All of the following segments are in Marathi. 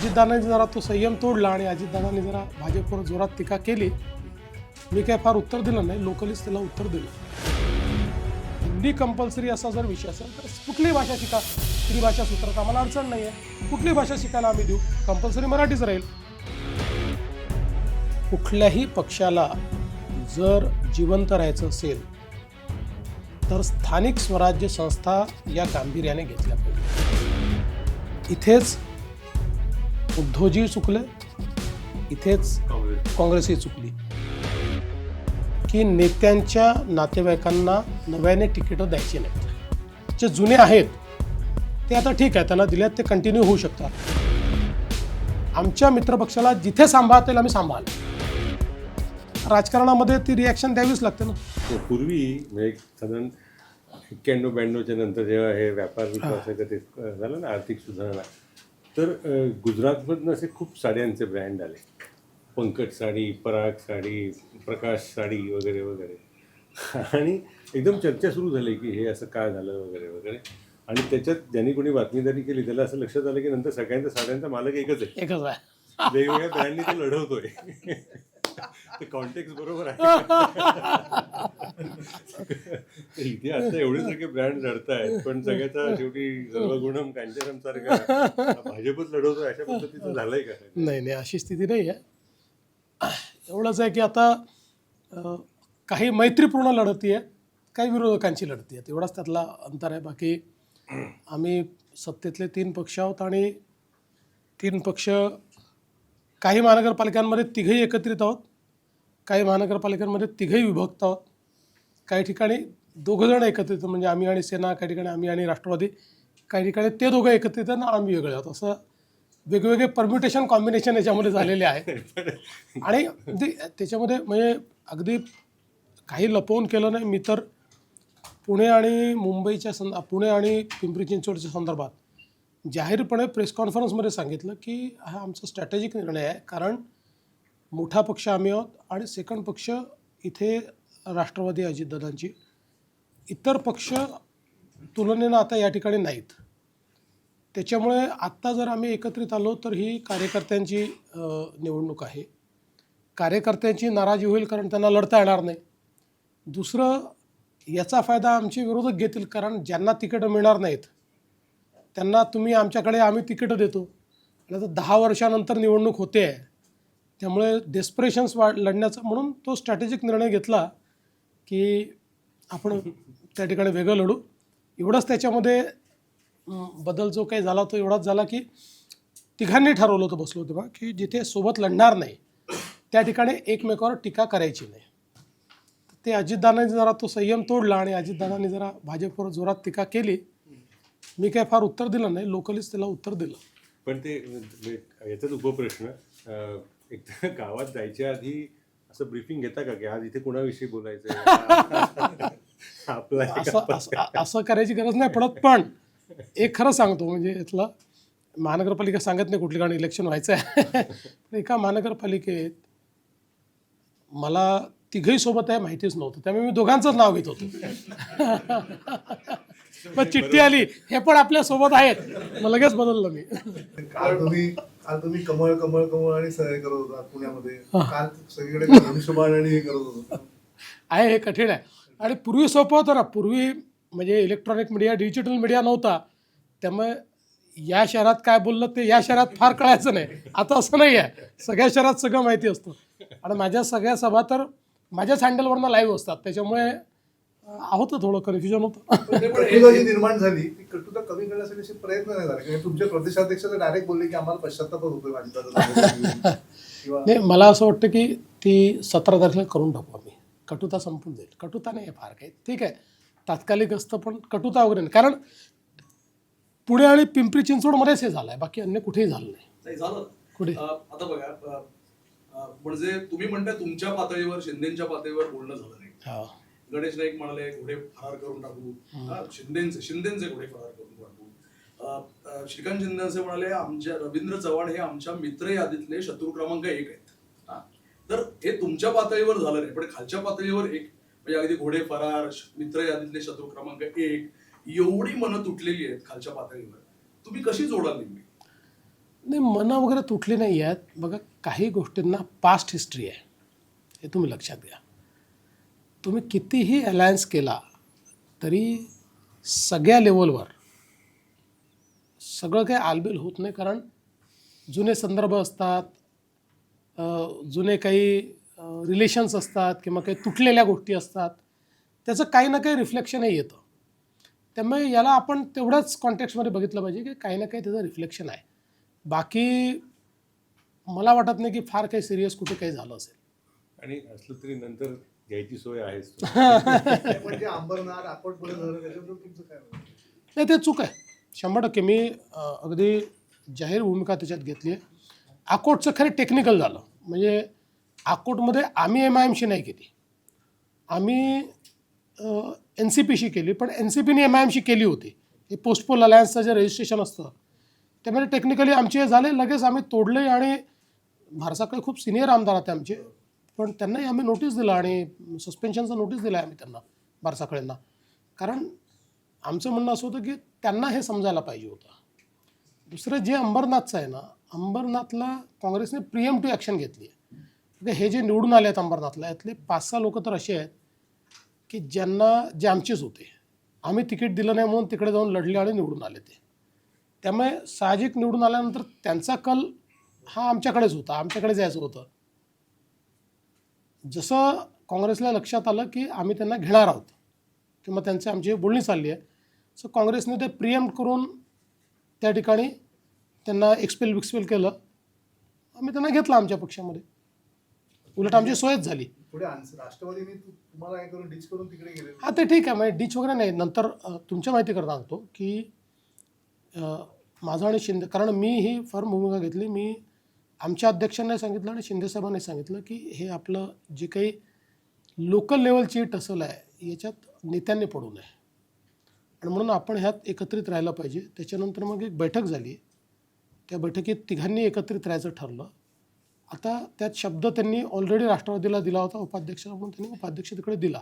अजितदादांनी जरा तो संयम तोडला आणि अजितदादांनी जरा भाजपवर जोरात टीका केली. मी काय फार उत्तर दिलं नाही, लोकलीच त्याला उत्तर दिलं. हिंदी कंपल्सरी असा जर विषय असेल तर कुठलीही भाषा शिका, त्रिभाषा सूत्रात आम्हाला अडचण नाही आहे. कुठलीही भाषा शिकायला आम्ही देऊ, कंपल्सरी मराठीच राहील. कुठल्याही पक्षाला जर जिवंत राहायचं असेल तर स्थानिक स्वराज्य संस्था या गांभीर्याने घेतल्या पाहिजे. इथेच उद्धवजी चुकले, इथेच काँग्रेसही चुकली की नेत्यांच्या नातेवाईकांना नव्याने तिकीटं द्यायची नाहीत. जे जुने आहेत ते आता ठीक आहे, त्यांना दिल्यात ते कंटिन्यू होऊ शकतात. आमच्या मित्रपक्षाला जिथे सांभाळता येईल आम्ही सांभाळ. राजकारणामध्ये ती रिॲक्शन द्यावीच लागते ना. पूर्वी म्हणजे साधारण 91-92च्या नंतर जेव्हा हे व्यापार विकासाचं ते झालं ना, आर्थिक सुधारणा, तर गुजरातमधून असे खूप साड्यांचे ब्रँड आले. पंकज साडी, पराग साडी, प्रकाश साडी वगैरे वगैरे. आणि एकदम चर्चा सुरू झाली की हे असं काय झालं वगैरे वगैरे. आणि त्याच्यात ज्यांनी कोणी बातमीदारी केली त्याला असं लक्षात आलं की नंतर सगळ्यांच्या साड्यांचा मालक एकच आहे, वेगवेगळ्या ब्रँडनी ते लढवतोय. ते कॉन्टेक्स्ट बरोबर आहे. इथे आता एवढे सगळे ब्रँड लढत आहेत, पण सगळ्याचा शेवटी सर्वगुणम कांचनम सारखा भाजपच लढवतोय, अशा पद्धतीचं झालंय का? नाही, अशी स्थिती नाही आहे. एवढंच आहे की आता काही मैत्रीपूर्ण लढती आहे, काही विरोधकांची लढती आहे, एवढाच त्यातला अंतर आहे. बाकी आम्ही सत्तेतले 3 पक्ष आहोत आणि 3 पक्ष काही महानगरपालिकांमध्ये तिघही एकत्रित आहोत, काही महानगरपालिकांमध्ये तिघही विभक्त आहोत, काही ठिकाणी 2 जण एकत्रित, म्हणजे आम्ही आणि सेना, काही ठिकाणी आम्ही आणि राष्ट्रवादी, काही ठिकाणी ते दोघं एकत्रित आणि आम्ही वेगळे आहोत. असं वेगवेगळे परम्युटेशन कॉम्बिनेशन याच्यामध्ये झालेले आहे. आणि त्याच्यामध्ये म्हणजे अगदी काही लपवून केलं नाही. मी तर पुणे आणि पुणे आणि पिंपरी चिंचवडच्या संदर्भात जाहीरपणे प्रेस कॉन्फरन्समध्ये सांगितलं की हा आमचा स्ट्रॅटेजिक निर्णय आहे, कारण मोठा पक्ष आम्ही आहोत आणि सेकंड पक्ष इथे राष्ट्रवादी अजितदादांची, इतर पक्ष तुलनेनं आता या ठिकाणी नाहीत. त्याच्यामुळे आत्ता जर आम्ही एकत्रित आलो तर ही कार्यकर्त्यांची निवडणूक आहे. कार्यकर्त्यांची नाराजी होईल कारण त्यांना लढता येणार नाही. दुसरं, याचा फायदा आमचे विरोधक घेतील, कारण ज्यांना तिकीटं मिळणार नाहीत त्यांना तुम्ही आमच्याकडे आम्ही तिकीटं देतो. आता 10 वर्षानंतर निवडणूक होते आहे, त्यामुळे डेस्परेशन्स लढण्याचा, म्हणून तो स्ट्रॅटेजिक निर्णय घेतला की आपण त्या ठिकाणी वेगळं लढू. एवढंच त्याच्यामध्ये बदल जो काही झाला तो एवढाच झाला की तिघांनी ठरवलं होतं, बसलो होतं बा, की जिथे सोबत लढणार नाही त्या ठिकाणी एकमेकावर टीका करायची नाही. ते अजितदादांनी जरा तो संयम तोडला आणि अजितदादांनी जरा भाजपवर जोरात टीका केली. मी काय फार उत्तर दिलं नाही, लोकलीच त्याला उत्तर दिलं. पण ते याचाच उपप्रश्न, एक तर गावात जायच्या आधी असं ब्रीफिंग घेता का की आज इथे कोणाविषयी बोलायचं? असं करायची गरज नाही पडत. पण एक खरं सांगतो, म्हणजे इथलं महानगरपालिका सांगत नाही कुठली, कारण इलेक्शन व्हायचं आहे. एका महानगरपालिकेत मला तिघही सोबत आहे माहितीच नव्हतं, त्यामुळे मी दोघांचंच नाव घेत होतो. पण चिठ्ठी आली, हे पण आपल्या सोबत आहेत, मग लगेच बदललं मी. काल तुम्ही कमळ कमळ कमळ आणि सगळे करत होता पुण्यामध्ये, काल सगळीकडे धनुष्यबाण आणि हे करत होता. आहे, हे कठीण आहे. आणि पूर्वी सोपं होतं ना, पूर्वी म्हणजे इलेक्ट्रॉनिक मीडिया, डिजिटल मीडिया नव्हता, त्यामुळे या शहरात काय बोललं ते या शहरात फार कळायचं नाही. आता असं नाही आहे, सगळ्या शहरात सगळं माहिती असतं. आणि माझ्या सगळ्या सभा तर माझ्याच हँडलवरनं लाईव्ह असतात, त्याच्यामुळे होतं थोडं कन्फ्युजन होतं. कटुता जी निर्माण झाली ती कटुता कमी करण्यासाठी असे प्रयत्न नाही झाले, कारण तुमच्या प्रदेशाध्यक्ष डायरेक्ट बोलले की आम्हाला पश्चात्ताप होतोय माझी. नाही, मला असं वाटतं की ती 17 तारखेला करून टाकू आम्ही, कटुता संपून जाईल. कटुता नाही आहे फार काही, ठीक आहे, तात्कालिक असतं, पण कटुता वगैरे नाही. कारण पुणे आणि पिंपरी चिंचवडमध्येच हे झालं आहे, बाकी अन्य कुठेही झालं नाही. झालं कुठे. आता बघा, म्हणजे तुम्ही म्हणताय तुमच्या पातळीवर, शिंदेच्या पातळीवर बोलणं झालं नाही. गणेश नाईक म्हणाले घोडे फरार करून टाकू, शिंदेचे घोडे फरार करून टाकू. श्रीकांत शिंदे असे म्हणाले आमच्या रवींद्र चव्हाण हे आमच्या मित्र यादीतले शत्रू क्रमांक 1 आहेत. तर हे तुमच्या पातळीवर झालं नाही, पण खालच्या पातळीवर म्हणजे अगदी घोडे फरार, मित्र यादीतले शत्रू क्रमांक 1, एवढी मनं तुटलेली आहेत खालच्या पातळीवर, तुम्ही कशी जोडाल नेमकी? नाही, मनं वगैरे तुटली नाही आहेत. बघा, काही गोष्टींना पास्ट हिस्ट्री आहे, हे तुम्ही लक्षात घ्या. तुम्ही कितीही अलायन्स केला तरी सगळ्या लेवलवर सगळं काही आलबेल होत नाही, कारण जुने संदर्भ असतात, जुने काही रिलेशन्स असतात किंवा काही तुटलेल्या गोष्टी असतात, त्याचं काही ना काही रिफ्लेक्शनही येतं. त्यामुळे याला आपण तेवढ्याच कॉन्टेक्स्टमध्ये बघितलं पाहिजे की काही ना काही त्याचं रिफ्लेक्शन आहे. बाकी मला वाटत नाही की फार काही सिरियस कुठे काही झालं असेल. आणि असलं तरी नंतर घ्यायची सोय आहेच. म्हणजे अंबरनाथ अकोटपुढे झालं त्याच्याबद्दल तुमचं काय म्हणणं? नाही, ते चूक आहे 100%. मी अगदी जाहीर भूमिका त्याच्यात घेतली आहे. अकोटचं खरं टेक्निकल झालं, म्हणजे अकोटमध्ये आम्ही MIMशी नाही केली, आम्ही NCPशी केली, पण NCPने MIMशी केली होती. हे पोस्टपोल अलायन्सचं जे रजिस्ट्रेशन असतं त्यामध्ये टेक्निकली आमचे झाले, लगेच आम्ही तोडले. आणि भारसाकडे खूप सिनियर आमदार होते आमचे, पण त्यांनाही आम्ही नोटीस दिलं आणि सस्पेन्शनचं नोटीस दिलं आहे आम्ही त्यांना, भारसाकडेंना. कारण आमचं म्हणणं असं होतं की त्यांना हे समजायला पाहिजे होतं. दुसरं जे अंबरनाथचं आहे ना, अंबरनाथला काँग्रेसने प्रिएम्प्टिव्ह ॲक्शन घेतली आहे. हे जे निवडून आले आहेत अंबरनाथला, यातले 5-6 लोक तर असे आहेत की ज्यांना, जे आमचेच होते, आम्ही तिकीट दिलं नाही म्हणून तिकडे जाऊन लढले आणि निवडून आले ते. त्यामुळे साहजिक निवडून आल्यानंतर त्यांचा कल हा आमच्याकडेच होता, आमच्याकडे जायचं होतं. जसं काँग्रेसला लक्षात आलं की आम्ही त्यांना घेणार आहोत किंवा त्यांची आमची बोलणी चालली आहे, सो काँग्रेसने ते प्रिएम्प्ट करून त्या ठिकाणी त्यांना एक्सपेल विक्सपेल केलं. आम्ही त्यांना घेतलं आमच्या पक्षामध्ये, उलट आमची सोयच झाली. पुढे राष्ट्रवादीने तुम्हाला काय करून डिच करून तिकडे गेले? हां, ते ठीक आहे, म्हणजे डिच वगैरे नाही. नंतर तुमच्या माहितीकरता सांगतो की माझं आणि शिंदे, कारण मी ही फार भूमिका घेतली. मी आमच्या अध्यक्षांनाही सांगितलं आणि शिंदेसाहेबांनी सांगितलं की हे आपलं जे काही लोकल लेवलची टसल आहे याच्यात नेत्यांनी पडू नये, आणि म्हणून आपण ह्यात एकत्रित राहायला पाहिजे. त्याच्यानंतर मग एक बैठक झाली, त्या बैठकीत तिघांनी एकत्रित राहायचं ठरलं. आता त्यात शब्द त्यांनी ऑलरेडी राष्ट्रवादीला दिला होता उपाध्यक्षाला, म्हणून त्यांनी उपाध्यक्ष तिकडे दिला.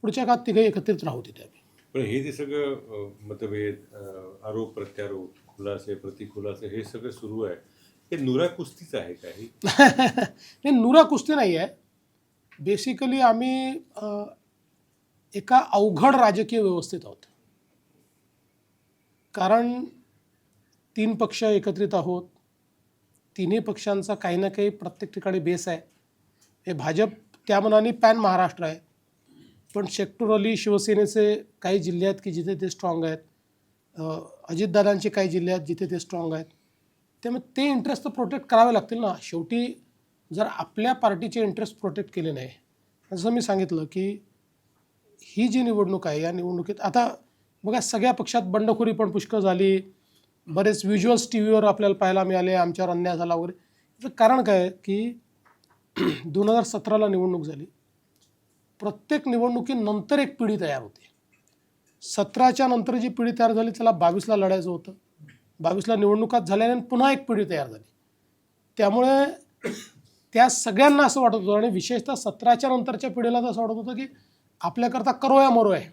पुढच्या काळात तिघे एकत्रित राहू तिथे आम्ही. पण हे जे सगळं मतभेद, आरोप प्रत्यारोप, खुलासे प्रतिखुलासे हे सगळं सुरू आहे, हे नुरा कुस्तीच आहे काही? हे नुरा कुस्ती नाही आहे. बेसिकली आम्ही एका अवघड राजकीय व्यवस्थेत आहोत. कारण 3 पक्ष एकत्रित आहोत, तिन्ही पक्षांचा काही ना काही प्रत्येक ठिकाणी बेस आहे. हे भाजप त्या मनाने पॅन महाराष्ट्र आहे, पण सेक्टोरली शिवसेनेचे काही जिल्हे आहेत की जिथे ते स्ट्रॉंग आहेत, अजितदादांचे काही जिल्हे आहेत जिथे ते स्ट्रॉंग आहेत. त्यामुळे ते इंटरेस्ट तर प्रोटेक्ट करावे लागतील ना. शेवटी जर आपल्या पार्टीचे इंटरेस्ट प्रोटेक्ट केले नाही, जसं मी सांगितलं की ही जी निवडणूक आहे, या निवडणुकीत आता बघा सगळ्या पक्षात बंडखोरी पण पुष्कळ झाली, बरेच व्हिज्युअल्स टी व्हीवर आपल्याला पाहायला मिळाले, आमच्यावर अन्याय झाला वगैरे. याचं कारण काय आहे की 2017ला निवडणूक झाली, प्रत्येक निवडणुकीनंतर एक पिढी तयार होते. 17च्या नंतर जी पिढी तयार झाली त्याला 22ला लढायचं होतं, 22ला निवडणुकात झाल्याने पुन्हा एक पिढी तयार झाली. त्यामुळे त्या सगळ्यांना असं वाटत होतं, आणि विशेषतः 17च्या नंतरच्या पिढीला तर असं वाटत होतं की आपल्याकरता करो या मरो आहे,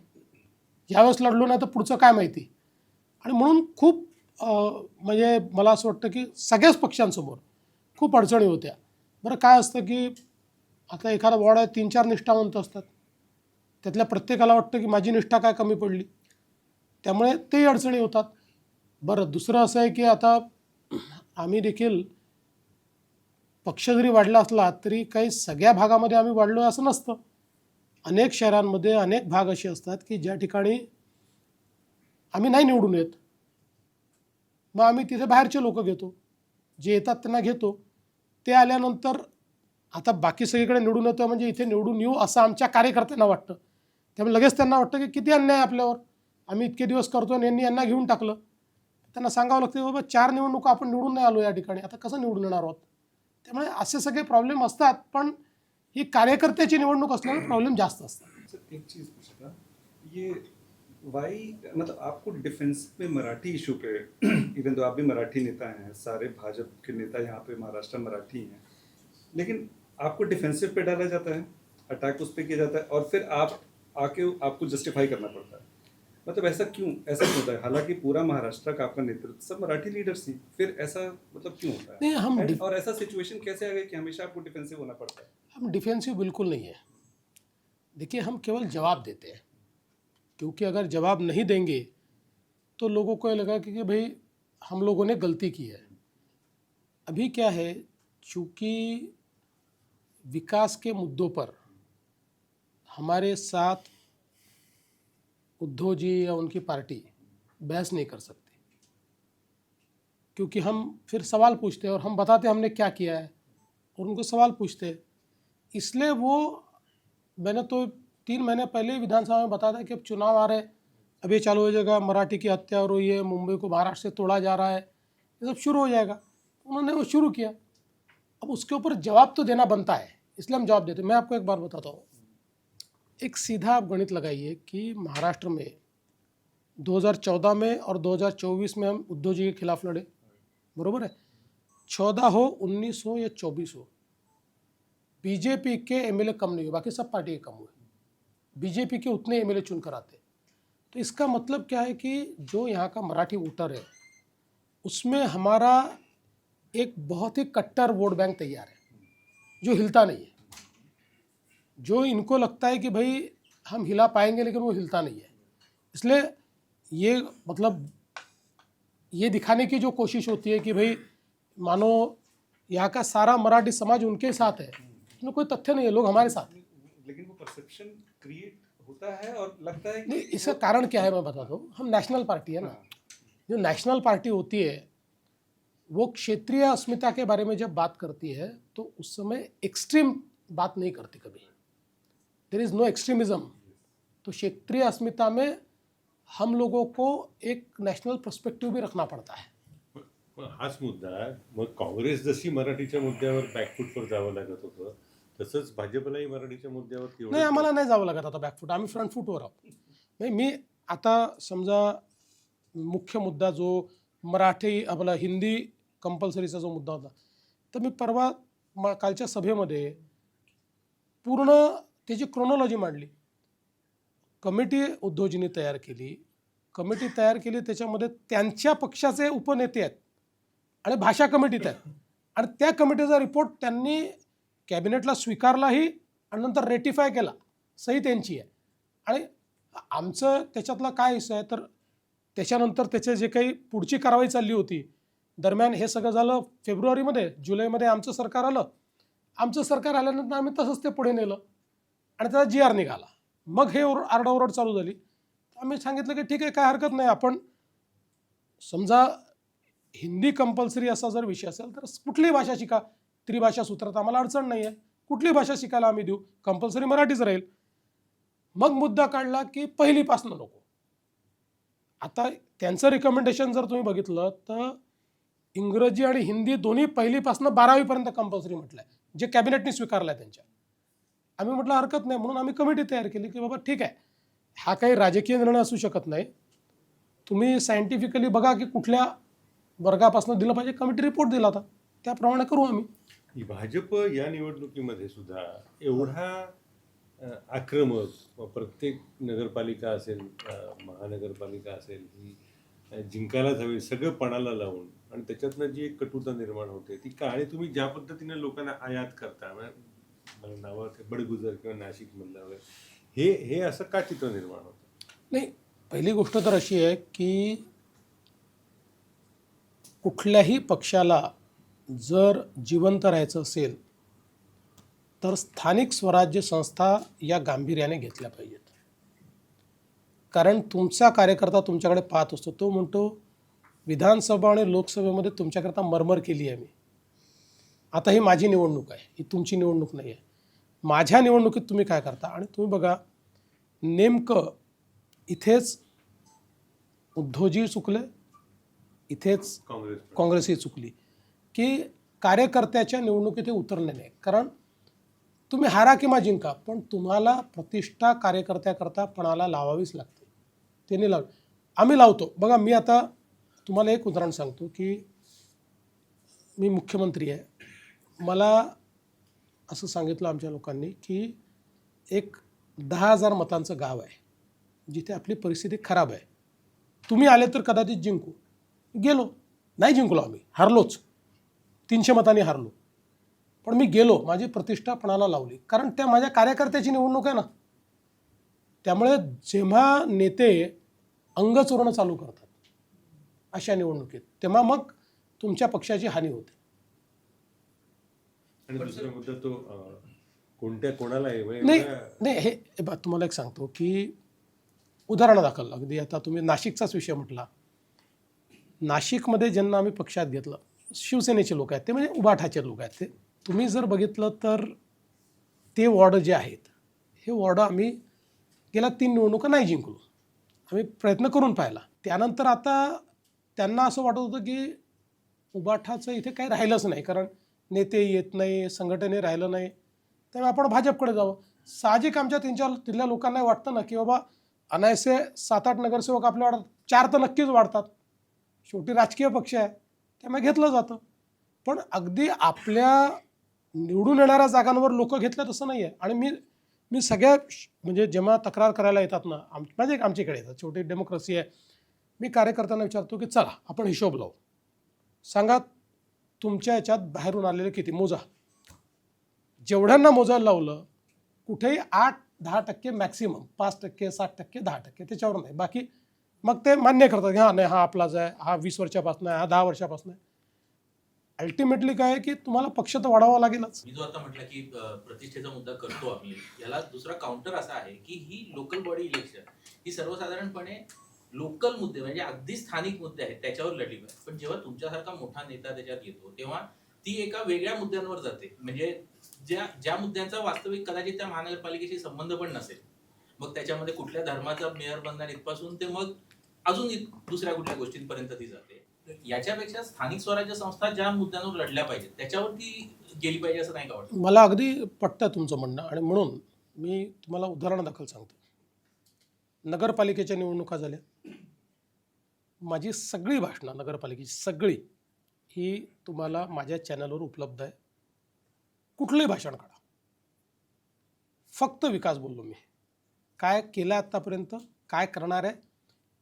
ह्यावेळेस लढलो नाही तर पुढचं काय माहिती. आणि म्हणून खूप म्हणजे मला असं वाटतं की सगळ्याच पक्षांसमोर खूप अडचणी होत्या. बरं काय असतं की आता एखादा वॉर्ड आहे, 3-4 निष्ठावंत असतात, त्यातल्या प्रत्येकाला वाटतं की माझी निष्ठा काय कमी पडली, त्यामुळे तेही अडचणी होतात. बरं दुसरं असं आहे की आता आम्ही देखील पक्ष जरी वाढला असला तरी काही सगळ्या भागामध्ये आम्ही वाढलो असं नसतं. अनेक शहरांमध्ये अनेक भाग असे असतात की ज्या ठिकाणी आम्ही नाही निवडून येत, मग आम्ही तिथे बाहेरचे लोक घेतो, जे येतात त्यांना घेतो. ते आल्यानंतर आता बाकी सगळीकडे निवडून येतो म्हणजे इथे निवडून येऊ असं आमच्या कार्यकर्त्यांना वाटतं. त्यामुळे लगेच त्यांना वाटतं की किती अन्याय आपल्यावर, आम्ही इतके दिवस करतो आणि यांना घेऊन टाकलं. त्यांना सांगावं लागतं बाबा 4 निवडणुका आपण निवडून नाही आलो या ठिकाणी, आता कसं निवडून येणार आहोत. त्यामुळे असे सगळे प्रॉब्लेम असतात, पण ही कार्यकर्त्याची निवडणूक असल्यामुळे प्रॉब्लेम जास्त असतात. सर एक चीज़ पूछा था, ये वाई मतलब आपको डिफेंस में मराठी इशू पे इवन तो आप भी मराठी नेता हैं, सारे भाजपा के नेता यहाँ पे महाराष्ट्र मराठी हैं, लेकिन आपको डिफेंसिव पे डाला जाता है, अटैक उस पर किया जाता है और फिर आप आके आपको जस्टिफाई करना पड़ता है. मतलब ऐसा क्यों होता है? हालांकि पूरा महाराष्ट्र का आपका नेतृत्व सब मराठी लीडर्स ही, फिर ऐसा मतलब क्यों होता है? नहीं, और ऐसा सिचुएशन कैसे आ गया कि हमेशा आपको डिफेंसिव होना पड़ता है? हम डिफेंसिव बिल्कुल नहीं है। देखिए, हम केवल जवाब देते हैं, क्योंकि अगर जवाब नहीं देंगे तो लोगों को ये लगा कि भाई हम लोगों ने गलती की है। अभी क्या है, चूँकि विकास के मुद्दों पर हमारे साथ उद्धव जी या उनकी पार्टी बहस नहीं कर सकती, क्योंकि हम फिर सवाल पूछते हैं और हम बताते हैं हमने क्या किया है और उनको सवाल पूछते हैं। इसलिए वो, मैंने तो 3 महीने पहले ही विधानसभा में बताया था कि अब चुनाव आ रहे हैं, अब ये चालू हो जाएगा, मराठी की हत्या हो रही है, मुंबई को महाराष्ट्र से तोड़ा जा रहा है, ये सब शुरू हो जाएगा। उन्होंने वो शुरू किया। अब उसके ऊपर जवाब तो देना बनता है, इसलिए हम जवाब देते हैं। मैं आपको एक बार बताता हूँ, एक सीधा आप गणित लगाइए कि महाराष्ट्र में 2014 में और 2024 में हम उद्धव जी के खिलाफ लड़े, बरोबर है। 14 हो, 19 हो या 24 हो, बीजेपी के एमएलए कम नहीं हुए, बाकी सब पार्टी के कम हुए। बीजेपी के उतने एमएलए चुनकर आते। तो इसका मतलब क्या है कि जो यहाँ का मराठी वोटर है उसमें हमारा एक बहुत ही कट्टर वोट बैंक तैयार है, जो हिलता नहीं है, जो इनको लगता है कि भाई हम हिला पाएंगे, लेकिन वो हिलता नहीं है। इसलिए ये मतलब ये दिखाने की जो कोशिश होती है कि भाई मानो यहाँ का सारा मराठी समाज उनके साथ है, इसमें कोई तथ्य नहीं है, लोग हमारे साथ हैं। लेकिन वो परसेप्शन क्रिएट होता है और लगता है नहीं, कि इसका कारण क्या है मैं बताता हूँ। हम नेशनल पार्टी है ना, जो नेशनल पार्टी होती है वो क्षेत्रीय अस्मिता के बारे में जब बात करती है तो उस समय एक्सट्रीम बात नहीं करती कभी। There is no extremism. तो क्षेत्रीय अस्मिता में हम लोगों को एक नॅशनल पर्स्पेक्टिव्ह भी रखना पड़ता है। मग हाच मुद्दा, मग काँग्रेस जशी मराठीच्या मुद्द्यावर बॅकफूटवर जावं लागत होतं, तसंच भाजपलाही मराठीच्या मुद्द्यावर नाही, तेवढं आम्हाला नाही जावं लागत आता बॅकफूट, आम्ही फ्रंट फूटवर आहोत। नाही, मी आता समजा मुख्य मुद्दा जो मराठी आपला हिंदी कंपल्सरीचा जो मुद्दा होता, तर मी परवा कालच्या सभेमध्ये पूर्ण त्याची क्रोनॉलॉजी मांडली। कमिटी उद्धवजींनी तयार केली, कमिटी तयार केली, त्याच्यामध्ये त्यांच्या पक्षाचे उपनेते आहेत आणि भाषा कमिटीत आहेत, आणि त्या कमिटीचा रिपोर्ट त्यांनी कॅबिनेटला स्वीकारलाही आणि नंतर रेटिफाय केला, सही त्यांची आहे। आणि आमचं त्याच्यातला काय हिस्सा आहे, तर त्याच्यानंतर त्याचे जे काही पुढची कारवाई चालली होती, दरम्यान हे सगळं झालं फेब्रुवारीमध्ये, जुलैमध्ये आमचं सरकार आलं। आमचं सरकार आल्यानंतर आम्ही तसंच ते पुढे नेलं आणि त्याचा GR निघाला। मग हे आरडाओरड चालू झाली। आम्ही सांगितलं की ठीक आहे, काय हरकत नाही, आपण समजा हिंदी कंपल्सरी असा जर विषय असेल तर कुठलीही भाषा शिका, त्रिभाषा सूत्रात आम्हाला अडचण नाही आहे, कुठलीही भाषा शिकायला आम्ही देऊ, कंपल्सरी मराठीच राहील। मग मुद्दा काढला की पहिलीपासून नको। आता त्यांचं रिकमेंडेशन जर तुम्ही बघितलं तर इंग्रजी आणि हिंदी दोन्ही पहिलीपासून 12वी पर्यंत कंपल्सरी म्हटलं आहे, जे कॅबिनेटने स्वीकारलं आहे त्यांच्या। आम्ही म्हटलं हरकत नाही, म्हणून आम्ही कमिटी तयार केली की बाबा ठीक आहे, हा काही राजकीय निर्णय असू शकत नाही, तुम्ही सायंटिफिकली बघा की कुठल्या वर्गापासून दिलं पाहिजे, कमिटी रिपोर्ट दिला होता, त्याप्रमाणे करू आम्ही। भाजप या निवडणुकीमध्ये सुद्धा एवढा आक्रमक, प्रत्येक नगरपालिका असेल, महानगरपालिका असेल, ही जिंकायलाच हवी सगळं पणाला लावून, आणि त्याच्यातनं जी एक कटुता निर्माण होते ती का, आणि तुम्ही ज्या पद्धतीने लोकांना आयात करता, मला नावं बडगुजर किंवा नाशिक मधलं वगैरे, हे असं का चित्र निर्माण होतं? नाही, पहिली गोष्ट तर अशी आहे की कुठल्याही पक्षाला जर जिवंत राहायचं असेल तर स्थानिक स्वराज्य संस्था या गांभीर्याने घेतल्या पाहिजेत। कारण तुमचा कार्यकर्ता तुमच्याकडे पाहत असतो, तो म्हणतो विधानसभा आणि लोकसभेमध्ये तुमच्याकरता मरमर केली आहे मी, आता ही माझी निवडणूक आहे, ही तुमची निवडणूक नाही आहे, माझ्या निवडणुकीत तुम्ही काय करता। आणि तुम्ही बघा, नेमकं इथेच उद्धवजी चुकले, इथेच काँग्रेसही चुकली की कार्यकर्त्याच्या निवडणुकीत उतरले नाही। कारण तुम्ही हारा किंवा जिंका, पण तुम्हाला प्रतिष्ठा कार्यकर्त्याकरता पणाला लावावीच लागते, ते नाही लावली, आम्ही लावतो। बघा, मी आता तुम्हाला एक उदाहरण सांगतो की मी मुख्यमंत्री आहे, मला असं सांगितलं आमच्या लोकांनी की एक 10,000 मतांचं गाव आहे, जिथे आपली परिस्थिती खराब आहे. तुम्ही आले तर कदाचित जिंकू. गेलो, नाही जिंकलो आम्ही, हारलोच, 300 मतांनी हारलो. पण मी गेलो, माझी प्रतिष्ठा पणाला लावली, कारण त्या माझ्या कार्यकर्त्याची निवडणूक आहे ना. त्यामुळे जेव्हा नेते अंग चोरणं चालू करतात अशा निवडणुकीत, तेव्हा मग तुमच्या पक्षाची हानी होते. आणि दुसरा मुद्दा तो कोणाला आहे म्हणजे नाही एवढ्या- नाही हे बघ, तुम्हाला एक सांगतो की उदाहरणादाखल, अगदी आता तुम्ही नाशिकचाच विषय म्हटला. नाशिकमध्ये ज्यांना आम्ही पक्षात घेतलं शिवसेनेचे लोक आहेत, ते म्हणजे उबाठाचे लोक आहेत. ते तुम्ही जर बघितलं तर ते वॉर्ड जे आहेत, हे वॉर्ड आम्ही गेल्या 3 निवडणुका नाही जिंकलो. आम्ही प्रयत्न करून पाहिला. त्यानंतर आता त्यांना असं वाटत होतं की उबाठाचं इथे काही राहिलंच नाही, कारण नेते येत नाही, संघटने राहिलं नाही, त्यामुळे आपण भाजपकडे जावं. साहजिक आमच्या तिथल्या लोकांना वाटतं ना की बाबा अनायसे 7-8 नगरसेवक आपल्या वाढतात, 4 तर नक्कीच वाढतात, शेवटी राजकीय पक्ष आहे, त्यामुळे घेतलं जातं. पण अगदी आपल्या निवडून येणाऱ्या जागांवर लोक घेतलं तसं नाही आहे. आणि मी सगळ्या म्हणजे जेव्हा तक्रार करायला येतात ना, म्हणजे आमच्याकडे येतात, शेवटी डेमोक्रेसी आहे, मी कार्यकर्त्यांना विचारतो की चला आपण हिशोब लावू, सांगा तुमच्या याच्यात बाहेरून आलेले किती, मोजा. जेवढ्यांना मोजायला लावलं कुठेही 8-10% मॅक्सिमम, 5%, 7%, 10%, त्याच्यावर नाही. बाकी मग ते मान्य करतात की हां नाही हा आपलाच आहे, हा 20 वर्षापासून आहे, हा 10 वर्षापासून आहे. अल्टिमेटली काय आहे की तुम्हाला पक्ष तर वाढवावा लागेलच. मी जो आता म्हटलं की प्रतिष्ठेचा मुद्दा करतो आम्ही, याला दुसरा काउंटर असा आहे की ही लोकल बॉडी इलेक्शन ही सर्वसाधारणपणे लोकल मुद्दे म्हणजे अगदी स्थानिक मुद्दे आहेत त्याच्यावर लढली पाहिजे. पण जेव्हा तुमच्यासारखा मोठा नेता त्याच्यात येतो तेव्हा ती एका वेगळ्या मुद्द्यांवर जाते, म्हणजे ज्या मुद्द्यांचा वास्तविक कदाचित त्या महानगरपालिकेशी संबंध पण नसेल. मग त्याच्यामध्ये कुठल्या धर्माचा मेयर बनणार इथपासून ते मग अजून दुसऱ्या कुठल्या गोष्टींपर्यंत ती जाते. याच्यापेक्षा स्थानिक स्वराज्य संस्था ज्या मुद्द्यांवर लढल्या पाहिजेत त्याच्यावरती गेली पाहिजे असं नाही का वाटतं? मला अगदी पटतं तुमचं म्हणणं, आणि म्हणून मी तुम्हाला उदाहरणादाखल सांगतो. नगरपालिकेच्या निवडणुका झाल्या, माझी सगळी भाषणं नगरपालिकेची सगळी ही तुम्हाला माझ्या चॅनलवर उपलब्ध आहे. कुठलंही भाषण काढा, फक्त विकास बोललो मी. काय केलं आत्तापर्यंत, काय करणार आहे,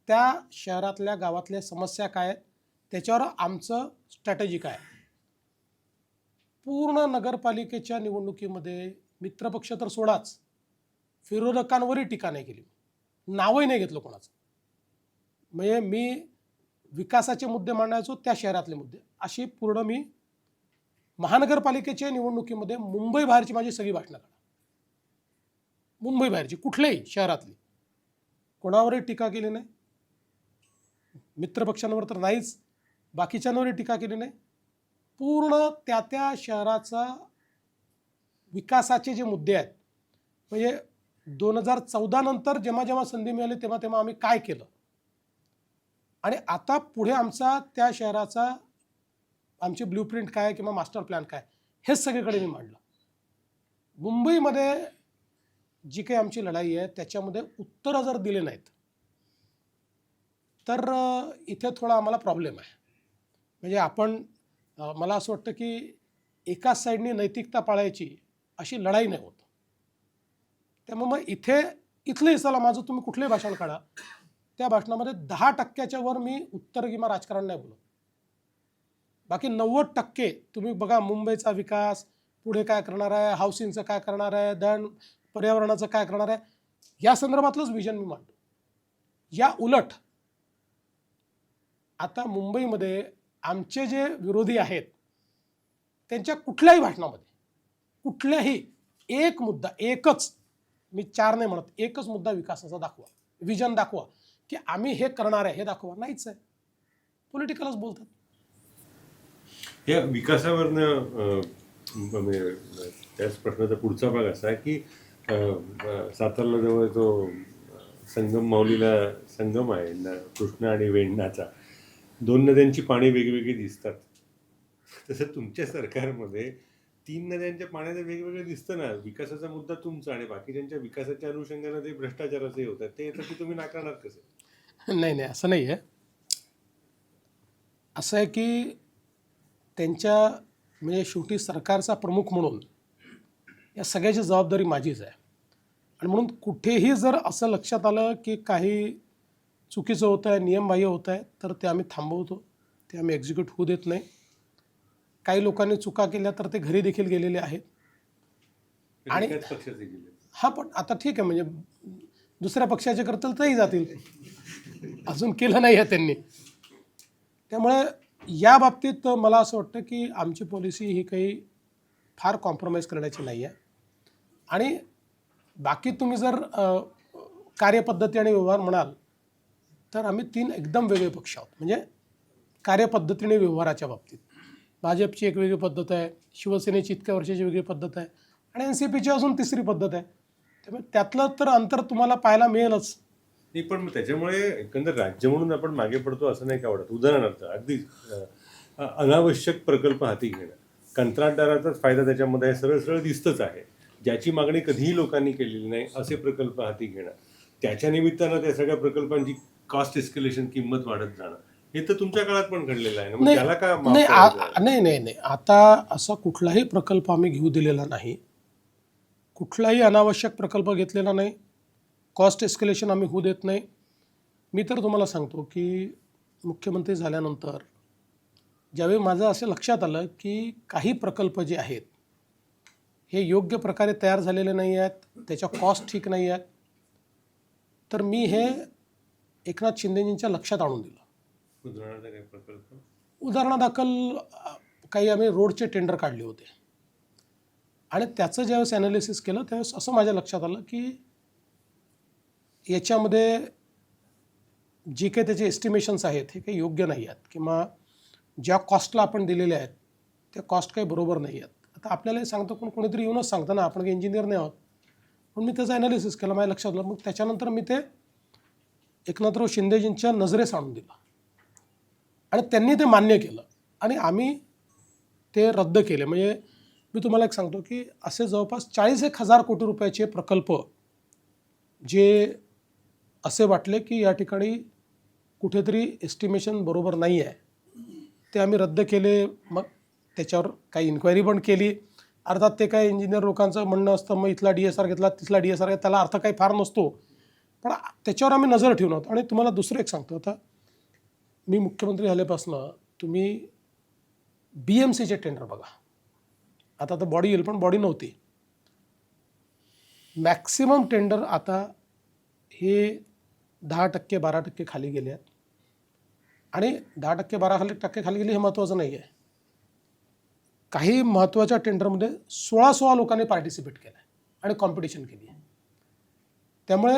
त्या शहरातल्या गावातल्या समस्या काय आहेत, त्याच्यावर आमचं स्ट्रॅटेजी काय आहे. पूर्ण नगरपालिकेच्या निवडणुकीमध्ये मित्रपक्ष तर सोडाच, विरोधकांवरही टीका नाही केली, नावही नाही घेतलं कोणाचं. म्हणजे मी विकासाचे मुद्दे मांडायचो, त्या शहरातले मुद्दे, अशी पूर्ण मी महानगरपालिकेच्या निवडणुकीमध्ये मुंबई बाहेरची माझी सगळी भाषणं काढा, मुंबई बाहेरची कुठल्याही शहरातली, कोणावरही टीका केली नाही, मित्रपक्षांवर तर नाहीच, बाकीच्यांवरही टीका केली नाही. पूर्ण त्या शहराचा विकासाचे जे मुद्दे आहेत, म्हणजे 2014 नंतर जेव्हा जेव्हा संधी मिळाली तेव्हा तेव्हा आम्ही काय केलं, आणि आता पुढे आमचा त्या शहराचा आमची ब्ल्यूप्रिंट काय किंवा मास्टर प्लॅन काय, हेच सगळीकडे मी मांडलं. मुंबईमध्ये जी काही आमची लढाई आहे त्याच्यामध्ये उत्तरं जर दिले नाहीत तर इथे थोडा आम्हाला प्रॉब्लेम आहे. म्हणजे आपण मला असं वाटतं की एकाच साईडनी नैतिकता पाळायची अशी लढाई नाही होत. त्यामुळे मग इथलंही चला माझं तुम्ही कुठलंही भाषण काढा, त्या भाषणामध्ये 10%च्या वर मी उत्तर किंवा राजकारण नाही बोलत. बाकी 90% तुम्ही बघा, मुंबईचा विकास पुढे काय करणार आहे, हाऊसिंगचं काय करणार आहे, दळण पर्यावरणाचं काय करणार आहे, या संदर्भातलंच विजन मी मांडतो. या उलट आता मुंबईमध्ये आमचे जे विरोधी आहेत त्यांच्या कुठल्याही भाषणामध्ये कुठल्याही एक मुद्दा, एकच, मी 4 नाही म्हणत, एकच मुद्दा विकासाचा दाखवा, विजन दाखवा की आम्ही हे करणार आहे, हे दाखवा, नाहीच आहे, पॉलिटिकलच बोलतात. या विकासावरनं त्याच प्रश्नाचा पुढचा भाग असा आहे की सातारला जवळ जो संगम माऊलीला संगम आहे कृष्णा आणि वेण्णाचा, 2 नद्यांची पाणी वेगवेगळी दिसतात. तसं तुमच्या सरकारमध्ये 3 नद्यांच्या पाण्याचं वेगवेगळं दिसतं ना. विकासाचा मुद्दा तुमचा आणि बाकीच्यांच्या विकासाच्या अनुषंगाने ते भ्रष्टाचाराचे होतात, ते यासाठी तुम्ही नाकारणार कसं? नाही नाही, असं नाही आहे. असं आहे की त्यांच्या म्हणजे शेवटी सरकारचा प्रमुख म्हणून या सगळ्याची जबाबदारी माझीच आहे. आणि म्हणून कुठेही जर असं लक्षात आलं की काही चुकीचं होतं आहे, नियमबाह्य होतं आहे, तर ते आम्ही थांबवतो, ते आम्ही एक्झिक्यूट होऊ देत नाही. काही लोकांनी चुका केल्या तर ते घरी देखील गेलेले आहेत. आणि एकाच पक्षाचे गेले. हां, पण आता ठीक आहे, म्हणजे दुसऱ्या पक्षाचे करतील तरी जातील, अजून केलं नाही आहे त्यांनी. त्यामुळे या बाबतीत मला असं वाटतं की आमची पॉलिसी ही काही फार कॉम्प्रोमाइज करण्याची नाही आहे. आणि बाकी तुम्ही जर कार्यपद्धती आणि व्यवहार म्हणाल तर आम्ही 3 एकदम वेगळे पक्ष आहोत. म्हणजे कार्यपद्धतीने व्यवहाराच्या बाबतीत भाजपची एक वेगळी पद्धत आहे, शिवसेनेची इतक्या वर्षाची वेगळी पद्धत आहे, आणि NCPची अजून तिसरी पद्धत आहे. त्यामुळे त्यातलं तर अंतर तुम्हाला पाहायला मिळेलच. नाही, पण मग त्याच्यामुळे एकंदर राज्य म्हणून आपण मागे पडतो असं नाही का वाटत? उदाहरणार्थ अगदी अनावश्यक प्रकल्प हाती घेणं, कंत्राटदाराचाच फायदा त्याच्यामध्ये आहे, सरळ सरळ दिसतंच आहे. ज्याची मागणी कधीही लोकांनी केलेली नाही असे प्रकल्प हाती घेणं, त्याच्या निमित्तानं त्या सगळ्या प्रकल्पांची कॉस्ट एस्केलेशन, किंमत वाढत जाणं, हे तर तुमच्या काळात पण घडलेलं आहे ना. मग नाही त्याला का माफ नाही करायचं आहे? नाही नाही नाही आता असा कुठलाही प्रकल्प आम्ही घेऊ दिलेला नाही, कुठलाही अनावश्यक प्रकल्प घेतलेला नाही, कॉस्ट एस्केलेशन आम्ही होऊ देत नाही. मी तर तुम्हाला सांगतो की मुख्यमंत्री झाल्यानंतर ज्यावेळी माझं असं लक्षात आलं की काही प्रकल्प जे आहेत हे योग्य प्रकारे तयार झालेले नाही आहेत, त्याच्या कॉस्ट ठीक नाही आहेत, तर मी हे एकनाथ शिंदेजींच्या लक्षात आणून दिलं. उदाहरणार्थ काय प्रकल्प? उदाहरणादाखल काही आम्ही रोडचे टेंडर काढले होते, आणि त्याचं ज्यावेळेस ॲनालिसिस केलं त्यावेळेस असं माझ्या लक्षात आलं की याच्यामध्ये जे काही त्याचे एस्टिमेशन्स आहेत हे काही योग्य नाही आहेत, किंवा ज्या कॉस्टला आपण दिलेले आहेत त्या कॉस्ट काही बरोबर नाही आहेत. आता आपल्याला हे सांगतं कोणीतरी येऊनच सांगतं ना, आपण काही इंजिनियर नाही आहोत. पण मी त्याचं ॲनालिसिस केलं, माझ्या लक्षात आलं. मग त्याच्यानंतर मी ते एकनाथराव शिंदेजींच्या नजरेस आणून दिलं आणि त्यांनी ते मान्य केलं आणि आम्ही ते रद्द केले. म्हणजे मी तुम्हाला एक सांगतो की असे जवळपास 40,000 कोटी रुपयाचे प्रकल्प जे असे वाटले की या ठिकाणी कुठेतरी एस्टिमेशन बरोबर नाही आहे, ते आम्ही रद्द केले. मग त्याच्यावर काही इन्क्वायरी पण केली. अर्थात ते काय इंजिनियर लोकांचं म्हणणं असतं, मग इथला DSR घेतला, तिथला DSR घेतला, त्याला अर्थ काही फार नसतो, पण त्याच्यावर आम्ही नजर ठेवून आहोत. आणि तुम्हाला दुसरं एक सांगतो, आता मी मुख्यमंत्री झाल्यापासून तुम्ही BMCचे टेंडर बघा. आता तर बॉडी येईल, पण बॉडी नव्हती. मॅक्सिमम टेंडर आता हे 10% 12% खाली गेले आहेत. आणि 10% 12% खाली गेले हे महत्त्वाचं नाही आहे. काही महत्त्वाच्या टेंडरमध्ये 16 लोकांनी पार्टिसिपेट केलं आहे आणि कॉम्पिटिशन केली आहे. त्यामुळे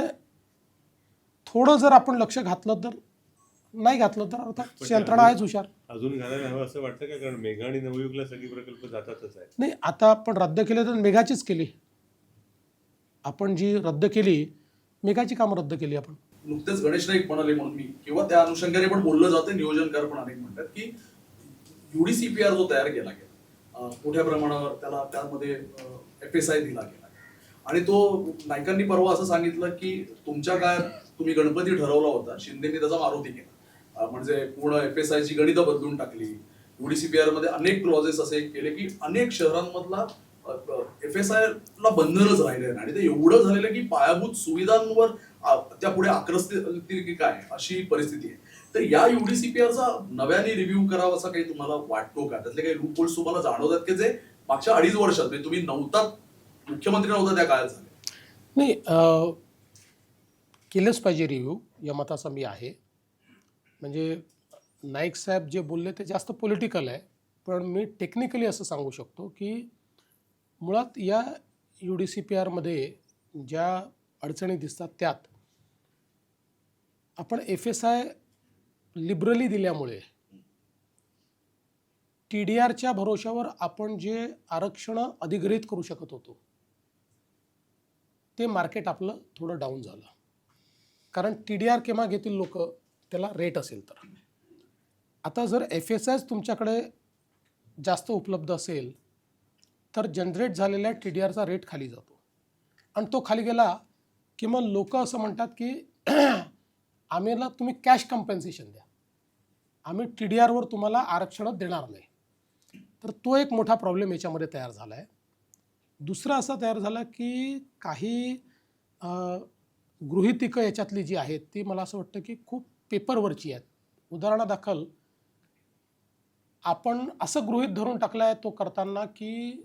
थोडं जर आपण लक्ष घातलं तर, नाही घातलं तर अर्थात यंत्रणा आहेच हुशार. अजून घालायला हवं असं वाटतं का? कारण मेघा आणि नवयुगला सगळे प्रकल्प जातातच आहे. नाही, आता आपण रद्द केले तर मेघाचीच केली. आपण जी रद्द केली, मेघाची कामं रद्द केली आपण. नुकतेच गणेश नाईक म्हणाले म्हणून मी, किंवा त्या अनुषंगाने पण बोललं जातं, नियोजनकार पण अनेक म्हणतात की UDCPR जो तयार केला गेला मोठ्या प्रमाणावर, त्याला त्यामध्ये FSI दिला गेला, आणि तो नाईकांनी परवा असं सांगितलं की तुमच्या काळात तुम्ही गणपती ठरवला होता, शिंदेनी त्याचा मारुती केला, म्हणजे पूर्ण FSIची गणितं बदलून टाकली. UDCPR मध्ये अनेक क्लॉजेस असे केले की अनेक शहरांमधला FSI ला बंधनच राहिले नाही, आणि ते एवढं झालेलं की पायाभूत सुविधांवर त्या पुढे आक्रसतील की काय अशी परिस्थिती आहे. तर या UDCPRचा नव्याने रिव्ह्यू करावा असं काही तुम्हाला वाटतो का? त्यातले काही लूप होल्स तुम्हाला जाणवतात की जे मागच्या 2.5 वर्षात, म्हणजे तुम्ही नव्हता, मुख्यमंत्री नव्हता त्या काळात झाले? नाही, केलंच पाहिजे रिव्ह्यू, या मताचा मी आहे. म्हणजे नाईक साहेब जे बोलले ते जास्त पॉलिटिकल आहे, पण मी टेक्निकली असं सांगू शकतो की मुळात या UDCPRमध्ये ज्या अडचणी दिसतात त्यात आपण FSI लिबरली दिल्यामुळे TDRच्या भरोशावर आपण जे आरक्षणं अधिग्रहित करू शकत होतो ते मार्केट आपलं थोडं डाऊन झालं. कारण TDR केव्हा घेतील लोक, त्याला रेट असेल तर. आता जर FSIच तुमच्याकडे जास्त उपलब्ध असेल तर जनरेट झालेल्या TDRचा रेट खाली जातो, आणि तो खाली गेला की मग लोक असं म्हणतात की आम्हाला तुम्ही कॅश कम्पेन्सेशन द्या, आम्ही TDRवर तुम्हाला आरक्षणच देणार नाही. तर तो एक मोठा प्रॉब्लेम याच्यामध्ये तयार झाला आहे. दुसरा असा तयार झाला की काही गृहितिकं याच्यातली जी आहेत ती मला असं वाटतं की खूप पेपरवरची आहेत. उदाहरणादाखल आपण असं गृहीत धरून टाकलं आहे तो करताना की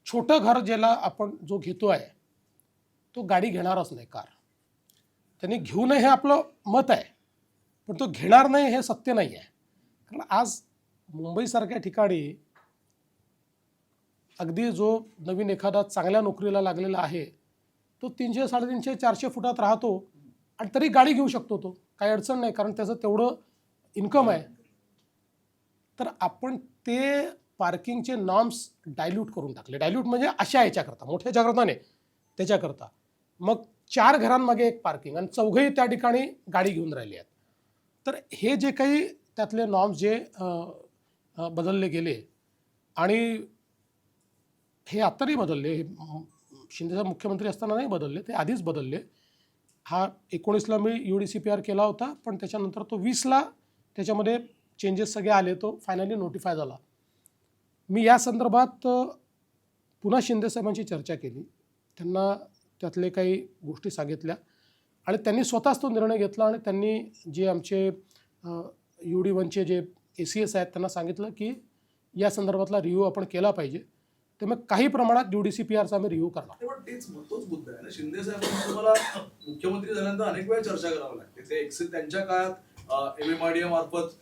छोटं घर ज्याला आपण जो घेतो आहे तो गाडी घेणारच नाही, कार. त्यांनी घेऊ नये हे आपलं मत आहे, पण तो घेणार नाही हे सत्य नाही आहे. कारण आज मुंबईसारख्या ठिकाणी अगदी जो नवीन एखादा चांगल्या नोकरीला लागलेला आहे तो 300, 350, 400 फुटात राहतो आणि तरी गाडी घेऊ शकतो. तो काही अडचण नाही, कारण त्याचं तेवढं इन्कम आहे. तर आपण ते पार्किंगचे नॉर्म्स डायल्यूट करून टाकले. डायल्यूट म्हणजे अशा याच्याकरता, मोठ्या याच्याकरता नाही, त्याच्याकरता. मग 4 घरांमागे एक पार्किंग आणि चौघही त्या ठिकाणी गाडी घेऊन राहिली आहेत. तर हे जे काही त्यातले नॉर्म्स जे बदलले गेले आणि हे आता नाही बदलले, हे शिंदेसाहेब मुख्यमंत्री असताना नाही बदलले, ते आधीच बदलले. हा 19ला मी UDCPR केला होता, पण त्याच्यानंतर तो 20ला त्याच्यामध्ये चेंजेस सगळे आले, तो फायनली नोटिफाय झाला. मी या संदर्भात पुन्हा शिंदेसाहेबांची चर्चा केली, त्यांना त्यातले काही गोष्टी सांगितल्या आणि त्यांनी स्वतःच तो निर्णय घेतला आणि त्यांनी जे आमचे UD1चे जे ACS आहेत त्यांना सांगितलं की या संदर्भातला रिव्ह्यू आपण केला पाहिजे. तर मग काही प्रमाणात UDCPRचा आम्ही रिव्ह्यू करणार. तोच मुद्दा आहे ना. शिंदे साहेबांनी तुम्हाला मुख्यमंत्री झाल्यानंतर अनेक वेळा चर्चा करावी लागते. ते एक्सेल त्यांच्या काळात MMRDA मार्फत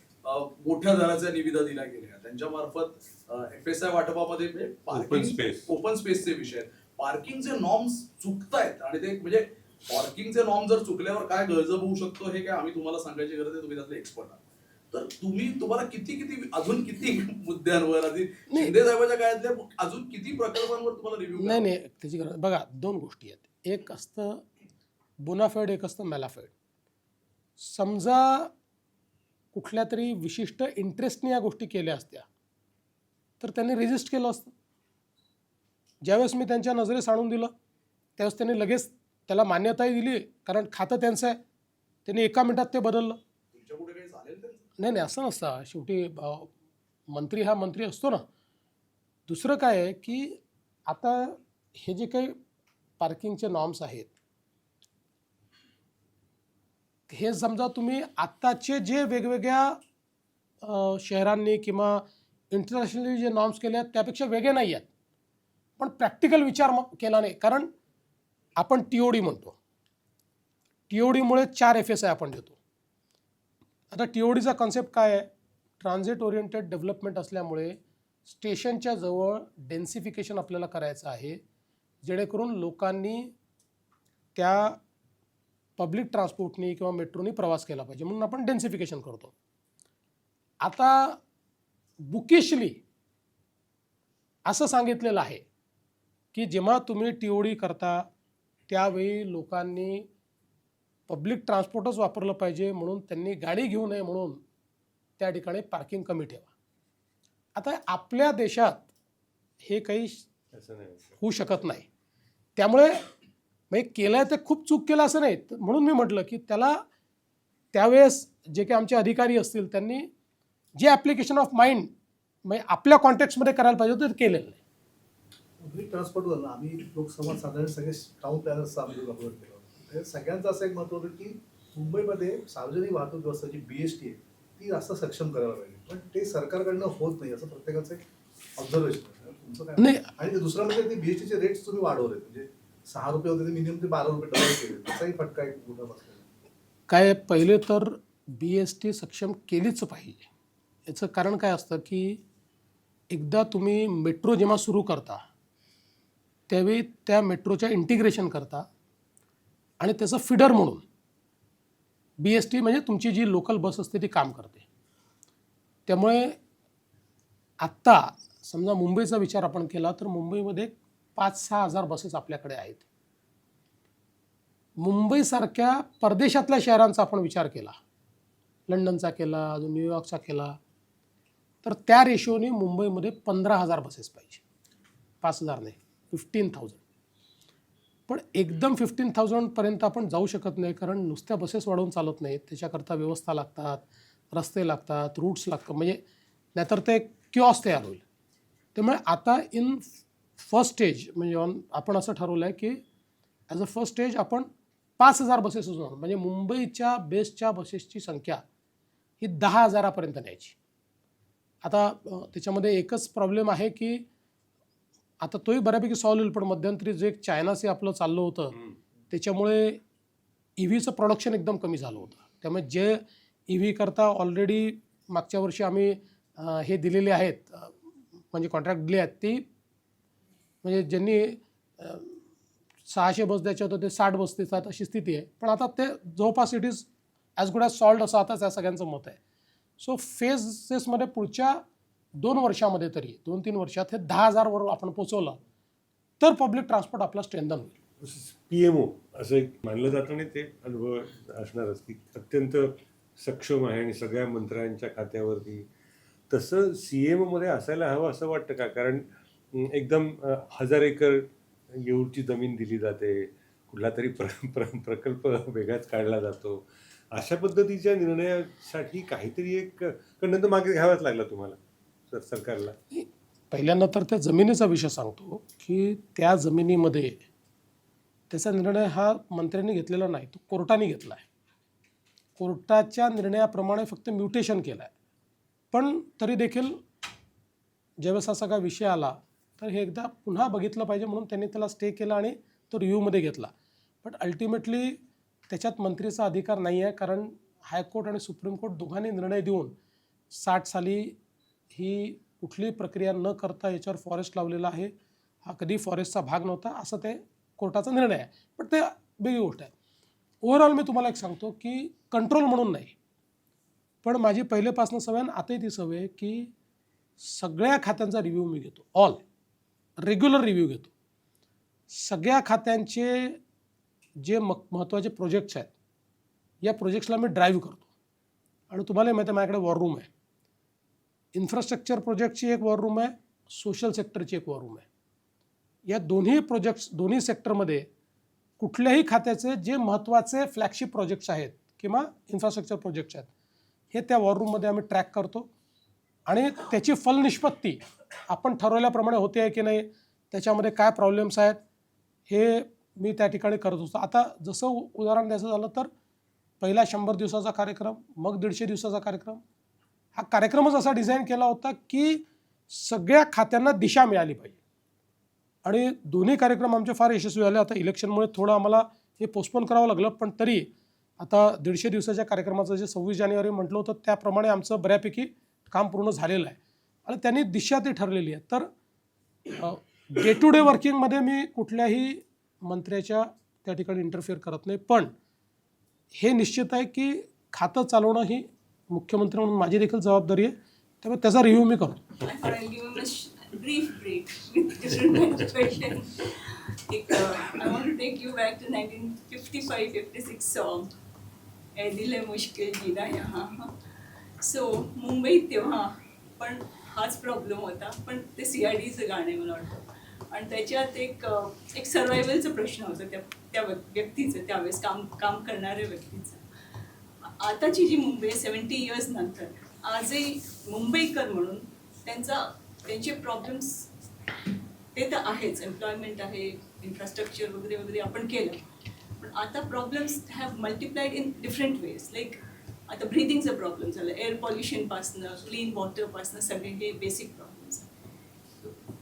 मोठ्या दराच्या निविदा दिल्या गेल्या, त्यांच्या मार्फत FSI वाटपामध्ये ओपन स्पेसचे विषय, पार्किंगचे नॉर्म्स चुकतायत आणि ते म्हणजे पार्किंगचे नॉर्म जर चुकल्यावर काय गैरजब होऊ शकतो हे काय आम्ही तुम्हाला सांगायची गरज आहे, तुम्ही त्यातले एक्सपर्ट आहात. तर तुम्हाला अजून किती मुद्द्यांवर शिंदे साहेबांच्या काळातल्या अजून किती प्रकल्पांवर तुम्हाला रिव्ह्यू? नाही, त्याची गरज बघा, 2 गोष्टी आहेत. एक असतं बोनाफाईड, एक असतं मॅलाफाईड. समजा कुठल्या तरी विशिष्ट इंटरेस्टने या गोष्टी केल्या असत्या तर त्यांनी रेजिस्ट केलं असतं. ज्यावेळेस मी त्यांच्या नजरेस आणून दिलं त्यावेळेस त्यांनी लगेच त्याला मान्यताही दिली, कारण खातं त्यांचं आहे, त्यांनी 1 मिनिटात ते बदललं. तुमच्या पुढे काही चालेल त्यांचं? नाही, असं नसतं. शेवटी मंत्री हा मंत्री असतो ना. दुसरं काय आहे की आता हे जे काही पार्किंगचे नॉर्म्स आहेत हे समजा तुम्ही आत्ताचे जे वेगवेगळ्या शहरांनी किंवा इंटरनॅशनली जे नॉर्म्स केले आहेत त्यापेक्षा वेगळे नाही आहेत, पण प्रॅक्टिकल विचार केला नाही. कारण आपण TOD म्हणतो, TODमुळे 4 FSI आपण देतो. आता TODचा कॉन्सेप्ट काय आहे? ट्रान्झिट ओरिएंटेड डेव्हलपमेंट असल्यामुळे स्टेशनच्या जवळ डेन्सिफिकेशन आपल्याला करायचं आहे, जेणेकरून लोकांनी त्या पब्लिक ट्रान्सपोर्टनी किंवा मेट्रोनी प्रवास केला पाहिजे, म्हणून आपण डेन्सिफिकेशन करतो. आता बुकिशली असं सांगितलेलं आहे की जेव्हा तुम्ही TOD करता त्यावेळी लोकांनी पब्लिक ट्रान्सपोर्टच वापरलं पाहिजे, म्हणून त्यांनी गाडी घेऊ नये, म्हणून त्या ठिकाणी पार्किंग कमी ठेवा. आता आपल्या देशात हे काही होऊ शकत नाही, त्यामुळे म्हणजे केलं आहे ते खूप चूक केलं असं नाही. म्हणून मी म्हटलं की त्याला त्यावेळेस जे काही आमचे अधिकारी असतील त्यांनी जे ॲप्लिकेशन ऑफ माइंड म्हणजे आपल्या कॉन्टेक्स्टमध्ये करायला पाहिजे होतं ते केलेलं नाही. पब्लिक ट्रान्सपोर्ट झालं, आम्ही लोकसभा साधारण सगळे टाउन प्लॅनर्सचा आम्ही अपलोड केलं होतं. सगळ्यांचं असं एक मत होतं की मुंबईमध्ये सार्वजनिक वाहतूक व्यवस्था जी BST आहे ती जास्त सक्षम करायला पाहिजे, पण ते सरकारकडनं होत नाही असं प्रत्येकाचं एक ऑब्झर्वेशन आहे. तुमचं काय नाही. आणि दुसरं म्हणजे ते BSTचे रेट्स तुम्ही वाढवले, म्हणजे 6 रुपये होते ते मिनिमम ते 12 रुपये डबल केले, त्याचाही फटका एक मोठा बसलेला. काय पहिले तर BST सक्षम केलीच पाहिजे. याचं कारण काय असतं की एकदा तुम्ही मेट्रो जेव्हा सुरू करता त्यावेळी त्या मेट्रोच्या इंटिग्रेशन करता आणि त्याचं फिडर म्हणून BST म्हणजे तुमची जी लोकल बस असते ती काम करते. त्यामुळे आत्ता समजा मुंबईचा विचार आपण केला तर मुंबईमध्ये 5-6 हजार बसेस आपल्याकडे आहेत. मुंबईसारख्या परदेशातल्या शहरांचा आपण विचार केला, लंडनचा केला, अजून न्यूयॉर्कचा केला, तर त्या रेशोने मुंबईमध्ये 15,000 बसेस पाहिजे. 5,000 नाही, 15,000. पण एकदम 15,000पर्यंत आपण जाऊ शकत नाही, कारण नुसत्या बसेस वाढवून चालत नाहीत, त्याच्याकरता व्यवस्था लागतात, रस्ते लागतात, रूट्स लागतात, म्हणजे नाहीतर ते किऑस तयार होईल. त्यामुळे आता इन फर्स्ट स्टेज म्हणजे आपण असं ठरवलं आहे की ॲज अ फर्स्ट स्टेज आपण 5,000 बसेस उचलणार, म्हणजे मुंबईच्या बेस्टच्या बसेसची संख्या ही 10,000पर्यंत न्यायची. आता त्याच्यामध्ये एकच प्रॉब्लेम आहे की आता तोही बऱ्यापैकी सॉल्व्ह होईल, पण मध्यंतरी जे चायनाचे आपलं चाललं होतं त्याच्यामुळे EVचं प्रोडक्शन एकदम कमी झालं होतं. त्यामुळे जे EV करता ऑलरेडी मागच्या वर्षी आम्ही हे दिलेले आहेत, म्हणजे कॉन्ट्रॅक्ट दिले आहेत, ती म्हणजे ज्यांनी 600 बस द्यायचे होतं ते 60 बस देतात अशी स्थिती आहे. पण आता ते जवळपास it is as good as sold असं आता त्या सगळ्यांचं मत आहे. सो फेजेसमध्ये पुढच्या 2 वर्षामध्ये तरी 2-3 वर्षात हे 10,000वर आपण पोचवलं तर पब्लिक ट्रान्सपोर्ट आपला स्ट्रेंथन होईल. PMO असं एक मानलं जातं आणि ते अनुभव असणारच की अत्यंत सक्षम आहे आणि सगळ्या मंत्र्यांच्या खात्यावरती. तसं CMO मध्ये असायला हवं असं वाटतं का? कारण एकदम 1000 एकर एवढची जमीन दिली जाते, कुठला तरी प्रकल्प वेगळाच काढला जातो. अशा पद्धतीच्या निर्णयासाठी काहीतरी एक नंतर मागे घ्यावाच लागला तुम्हाला सरकारला. पहिल्यांदा तर त्या जमिनीचा विषय सांगतो की त्या जमिनीमध्ये त्याचा निर्णय हा मंत्र्यांनी घेतलेला नाही, तो कोर्टाने घेतला आहे. कोर्टाच्या निर्णयाप्रमाणे फक्त म्युटेशन केलं आहे. पण तरी देखील ज्यावेळेस असा काय विषय आला तर हे एकदा पुन्हा बघितलं पाहिजे म्हणून त्यांनी त्याला स्टे केला आणि तो रिव्ह्यूमध्ये घेतला. बट अल्टिमेटली त्याच्यात मंत्रीचा अधिकार नाही आहे, कारण हायकोर्ट आणि सुप्रीम कोर्ट दोघांनी निर्णय देऊन 60 साली ही कुठलीही प्रक्रिया न करता याच्यावर फॉरेस्ट लावलेला आहे, हा कधी फॉरेस्टचा भाग नव्हता असं ते कोर्टाचा निर्णय आहे. पण ते वेगळी गोष्ट आहे. ओव्हरऑल मी तुम्हाला एक सांगतो की कंट्रोल म्हणून नाही, पण माझी पहिलेपासून सवय आणि आताही ती सवय आहे की सगळ्या खात्यांचा रिव्ह्यू मी घेतो, ऑल रेग्युलर रिव्ह्यू घेतो. सगळ्या खात्यांचे जे महत्त्वाचे प्रोजेक्ट्स आहेत या प्रोजेक्ट्सला मी ड्राईव्ह करतो. आणि तुम्हाला माहिती आहे माझ्याकडे वॉर रूम आहे. इन्फ्रास्ट्रक्चर प्रोजेक्टची एक वॉर रूम आहे, सोशल सेक्टरची एक वॉर रूम आहे. या दोन्ही प्रोजेक्ट्स दोन्ही सेक्टरमध्ये कुठल्याही खात्याचे जे महत्त्वाचे फ्लॅगशिप प्रोजेक्ट्स आहेत किंवा इन्फ्रास्ट्रक्चर प्रोजेक्ट्स आहेत हे त्या वॉर रूममध्ये आम्ही ट्रॅक करतो आणि त्याची फलनिष्पत्ती आपण ठरवल्याप्रमाणे होते आहे की नाही, त्याच्यामध्ये काय प्रॉब्लेम्स आहेत हे मी त्या ठिकाणी करत असतो. आता जसं उदाहरण द्यायचं झालं तर पहिला 100 दिवसाचा कार्यक्रम, मग 150 दिवसाचा कार्यक्रम. हा कार्यक्रमच असा डिझाईन केला होता की सगळ्या खात्यांना दिशा मिळाली पाहिजे आणि दोन्ही कार्यक्रम आमचे फार यशस्वी झाले. आता इलेक्शनमुळे थोडं आम्हाला हे पोस्टपोन करावं लागलं, पण तरी आता 150 दिवसाच्या कार्यक्रमाचं जे 26 जानेवारी म्हटलं होतं त्याप्रमाणे आमचं बऱ्यापैकी काम पूर्ण झालेलं आहे आणि त्यांनी दिशा ती ठरलेली आहे. तर डे टू डे वर्किंगमध्ये मी कुठल्याही मंत्र्याच्या त्या ठिकाणी इंटरफिअर करत नाही, पण हे निश्चित आहे की खातं चालवणं ही मुख्यमंत्री म्हणून माझी देखील जबाबदारी आहे. त्यामुळे त्याचा रिव्ह्यू मी करतो. Brief break with different question. I want to take you back to 1955-56 song. "ऐ दिल मुश्किल जीना यहाँ." So मुंबईत तेव्हा पण हाच प्रॉब्लेम होता, पण ते CRDचं गाणं आहे मला वाटतं आणि त्याच्यात एक सर्वायवलचा प्रश्न होता त्या व्यक्तीचं, त्यावेळेस काम करणाऱ्या व्यक्तीचं. आताची जी मुंबई 70 इयर्स नंतर आजही मुंबईकर म्हणून त्यांचे प्रॉब्लेम्स ते तर आहेच, एम्प्लॉयमेंट आहे, इन्फ्रास्ट्रक्चर वगैरे वगैरे आपण केलं, पण आता problems have multiplied in different ways. Like आता ब्रिथिंगचा प्रॉब्लेम झाला, एअर पॉल्युशनपासनं क्लीन वॉटरपासनं सगळे हे बेसिक प्रॉब्लेम्स.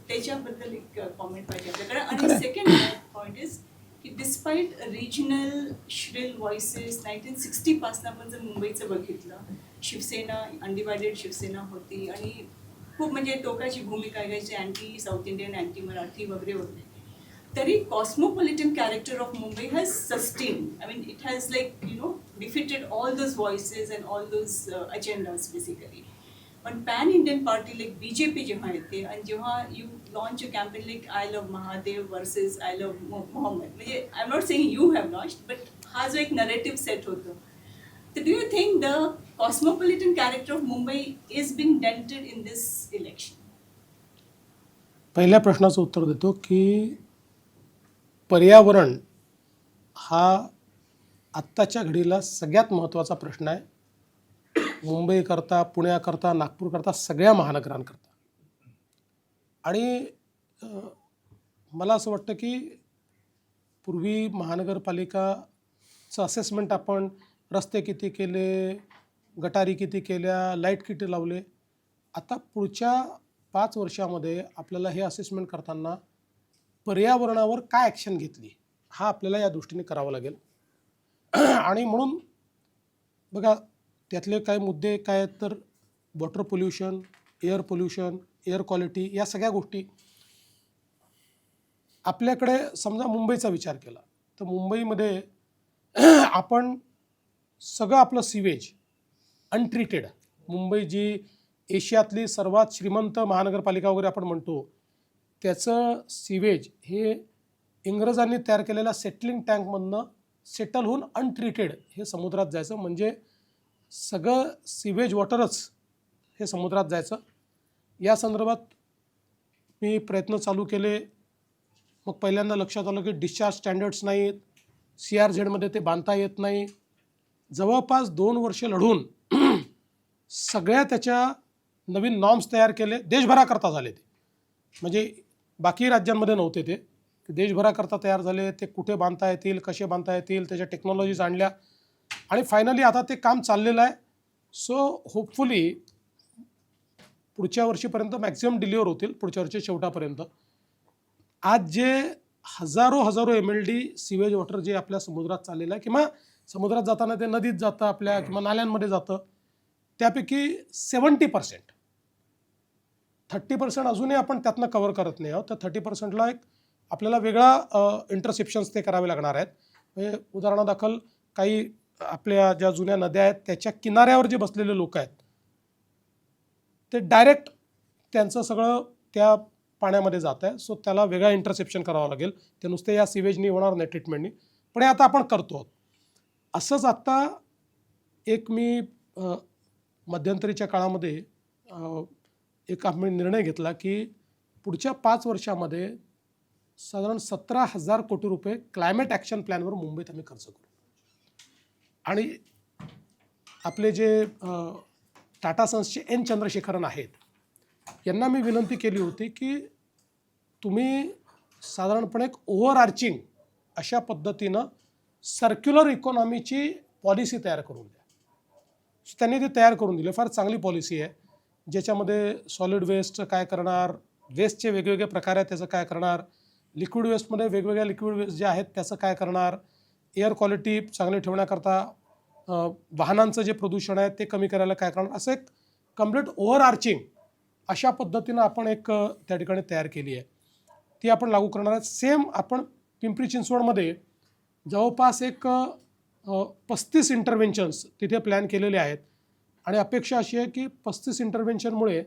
त्याच्याबद्दल एक कॉमेंट पाहिजे आपल्याकडे. आणि सेकंड पॉईंट इज की डिस्पाईट रिजनल श्रिल व्हॉइसेस 1960 पासून आपण जर मुंबईचं बघितलं, शिवसेना अनडिवायडेड शिवसेना होती आणि खूप म्हणजे टोकाची भूमिका घ्यायची, anti south Indian, anti Marathi वगैरे वगैरे. तरी cosmopolitan character of Mumbai has sustain. I mean it has defeated all those voices and all those agendas basically. पण pan Indian party like BJP जेव्हा येते आणि जेव्हा you launch a campaign like I love Mahadev versus I love Mohammad, म्हणजे I am not saying you have launched, but हा जो एक नरेटिव्ह सेट होतो, तर do you think the cosmopolitan character of Mumbai is being dented in this election? पहिल्या प्रश्नाचं उत्तर देतो की पर्यावरण हा आत्ताच्या घडीला सगळ्यात महत्त्वाचा प्रश्न आहे. मुंबईकरता, पुण्याकरता, नागपूरकरता, सगळ्या महानगरांकरता. आणि मला असं वाटतं की पूर्वी महानगरपालिकाचं असेसमेंट आपण रस्ते किती केले, गटारी किती केल्या, लाईट किती लावले. आता पुढच्या 5 वर्षामध्ये आपल्याला हे असेसमेंट करताना पर्यावरणावर काय ॲक्शन घेतली हा आपल्याला या दृष्टीने करावं लागेल. आणि म्हणून बघा त्यातले काही मुद्दे काय आहेत तर वॉटर पोल्युशन, एअर क्वालिटी या सगळ्या गोष्टी. आपल्याकडे समजा मुंबईचा विचार केला तर मुंबईमध्ये आपण सगळं आपलं सिवेज अनट्रीटेड, मुंबई जी एशियातली सर्वात श्रीमंत महानगरपालिका वगैरे आपण म्हणतो, त्याचं सिवेज हे इंग्रजांनी तयार केलेल्या सेटलिंग टँकमधनं सेटल होऊन अनट्रीटेड हे समुद्रात जायचं. म्हणजे सगळं सिवेज वॉटरच हे समुद्रात जायचं. या संदर्भात मी प्रयत्न चालू केले. मग पहिल्यांदा लक्षात आलं की डिस्चार्ज स्टँडर्ड्स नाहीत, CRZमध्ये ते बांधता येत नाही. जवळपास 2 वर्ष लढून सगळ्या त्याच्या नवीन नॉर्म्स तयार केले. देशभराकरता झाले ते, म्हणजे बाकी राज्यांमध्ये नव्हते ते, देशभराकरता तयार झाले. ते कुठे बांधता येतील, कसे बांधता येतील, त्याच्या टेक्नॉलॉजीज आणल्या आणि फायनली आता ते काम चाललेलं आहे. सो होपफुली पुढच्या वर्षीपर्यंत मॅक्झिमम डिलिव्हर होतील, पुढच्या वर्षी शेवटापर्यंत. आज जे हजारो MLD सिवेज वॉटर जे आपल्या समुद्रात चाललेलं आहे किंवा समुद्रात जाताना ते नदीत जातं आपल्या किंवा नाल्यांमध्ये जातं, त्यापैकी 70%, 30% अजूनही आपण त्यातनं कव्हर करत नाही आहोत. तर 30%ला एक आपल्याला वेगळा इंटरसेप्शन्स ते करावे लागणार आहेत. म्हणजे उदाहरणादाखल काही आपल्या ज्या जुन्या नद्या आहेत त्याच्या किनाऱ्यावर जे बसलेले लोक आहेत ते डायरेक्ट त्यांचं सगळं त्या पाण्यामध्ये जात आहे. सो त्याला वेगळा इंटरसेप्शन करावं लागेल. ते नुसते या सिवेजनी होणार नाही ट्रीटमेंटनी, पण हे आता आपण करतो आहोत. असंच आत्ता एक मी मध्यंतरीच्या काळामध्ये एक आम्ही निर्णय घेतला की पुढच्या 5 वर्षामध्ये साधारण 17,000 कोटी रुपये क्लायमेट ॲक्शन प्लॅनवर मुंबईत आम्ही खर्च करू. आणि आपले जे टाटा सन्सचे N. चंद्रशेखरन आहेत, यांना मी विनंती केली होती की तुम्ही साधारणपणे एक ओव्हरआर्चिंग अशा पद्धतीनं सर्क्युलर इकॉनॉमीची पॉलिसी तयार करून द्या. त्यांनी ते तयार करून दिले. फार चांगली पॉलिसी आहे, ज्याच्यामध्ये सॉलिड वेस्टचं काय करणार, वेस्टचे वेगवेगळे प्रकार आहेत त्याचं काय करणार, लिक्विड वेस्टमध्ये वेगवेगळ्या लिक्विड वेस्ट जे आहेत त्याचं काय करणार, एअर क्वालिटी चांगली ठेवण्याकरता वाहनांचं जे प्रदूषण आहे ते कमी करायला काय करणार, असं एक कम्प्लीट ओव्हरआर्चिंग अशा पद्धतीनं आपण एक त्या ठिकाणी तयार केली आहे. ती आपण लागू करणार आहे. सेम आपण पिंपरी चिंचवडमध्ये जवळपास एक 35 इंटरव्हेन्शन्स तिथे प्लॅन केलेले आहेत. आणि अपेक्षा अशी आहे की 35 इंटरव्हेन्शनमुळे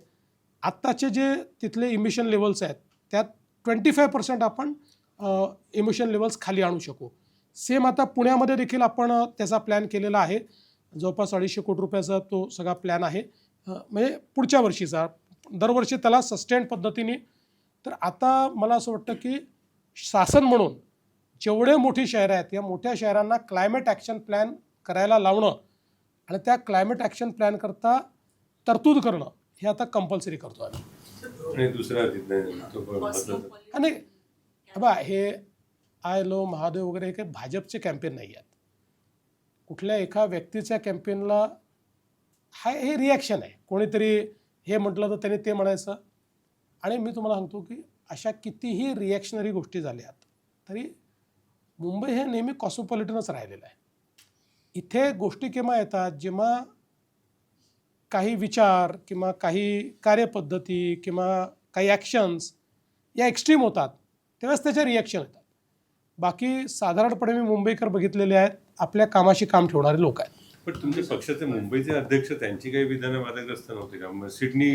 आत्ताचे जे तिथले इमिशन लेवल्स आहेत त्यात 25% आपण इमिशन लेवल्स खाली आणू शकू. सेम आता पुण्यामध्ये देखील आपण त्याचा प्लॅन केलेला आहे. जवळपास 250 कोटी रुपयाचा तो सगळा प्लॅन आहे, म्हणजे पुढच्या वर्षीचा. दरवर्षी त्याला सस्टेन पद्धतीने. तर आता मला असं वाटतं की शासन म्हणून जेवढे मोठी शहरं आहेत या मोठ्या शहरांना क्लायमेट ॲक्शन प्लॅन करायला लावणं आणि त्या क्लायमेट ॲक्शन प्लॅन करता तरतूद करणं हे आता कंपल्सरी करतो आम्ही. आणि दुसरा आणि बा हे आय लो महादेव वगैरे हे काही भाजपचे कॅम्पेन नाही आहेत. कुठल्या एका व्यक्तीच्या कॅम्पेनला हे रिॲक्शन आहे. कोणीतरी हे म्हटलं तर त्याने ते म्हणायचं. आणि मी तुम्हाला सांगतो की अशा कितीही रिॲक्शनरी गोष्टी झाल्यात तरी मुंबई हे नेहमी कॉस्मोपॉलिटनच राहिलेलं आहे. इथे गोष्टी केव्हा येतात जेव्हा काही विचार किंवा काही कार्यपद्धती किंवा काही ॲक्शन्स या एक्स्ट्रीम होतात तेव्हाच त्याच्या रिॲक्शन येतात. बाकी साधारणपणे मी मुंबईकर बघितलेले आहेत आपल्या कामाशी काम ठेवणारे लोक आहेत. पण तुमच्या पक्षाचे मुंबईचे अध्यक्ष त्यांची काही विधानं वादग्रस्त नव्हती का? मग सिडनी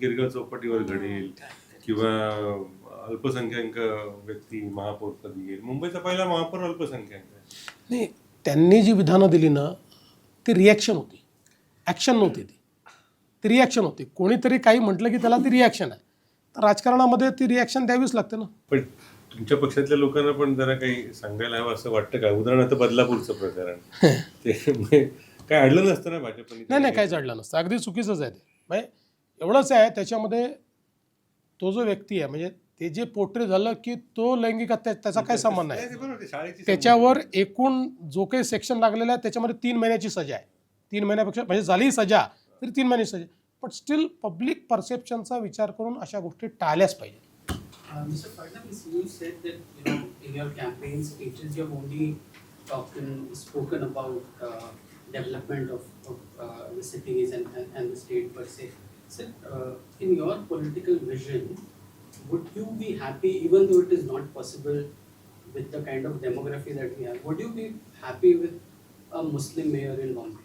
गिरगाव चौपाटीवर घडेल किंवा अल्पसंख्याक व्यक्ती महापौरपदी येईल. मुंबईचा पहिला महापौर अल्पसंख्याक आहे. नाही, त्यांनी जी विधानं दिली ना ती रिॲक्शन होती, ॲक्शन नव्हती. ती रिॲक्शन होती. कोणीतरी काही म्हटलं की त्याला ती रिॲक्शन आहे. तर राजकारणामध्ये ती रिॲक्शन द्यावीच लागते ना. पण तुमच्या पक्षातल्या लोकांना पण जरा काही सांगायला हवं असं वाटतं का? उदाहरणार्थ बदलापूरचं प्रकरण ते काय अडलं नसतं ना भाजपने? नाही, काहीच अडलं नसतं. अगदी चुकीचंच आहे ते. म्हणजे एवढंच आहे त्याच्यामध्ये तो जो व्यक्ती आहे म्हणजे ते जे पोर्ट्रे झालं की तो लैंगिक त्याचा काय संबंध नाही, नाही. ते बरोबर आहे, शाळेची त्याच्यावर एकूण जो काही सेक्शन लागलेला आहे त्याच्यामध्ये 3 महिन्याची सजा आहे. 3 महिन्यापेक्षा म्हणजे झाली सजा तरी 3 महिन्याची सजा. पण स्टील पब्लिक परसेप्शनचा विचार करून अशा गोष्टी टाळल्याच पाहिजे. Mr. Fadnavis, you said that in your campaign speeches you have only spoken about development of the cities and the state per se. So, in your political vision, would you be happy, even though it is not possible with the kind of demography that we have, would you be happy with a Muslim mayor in Bombay?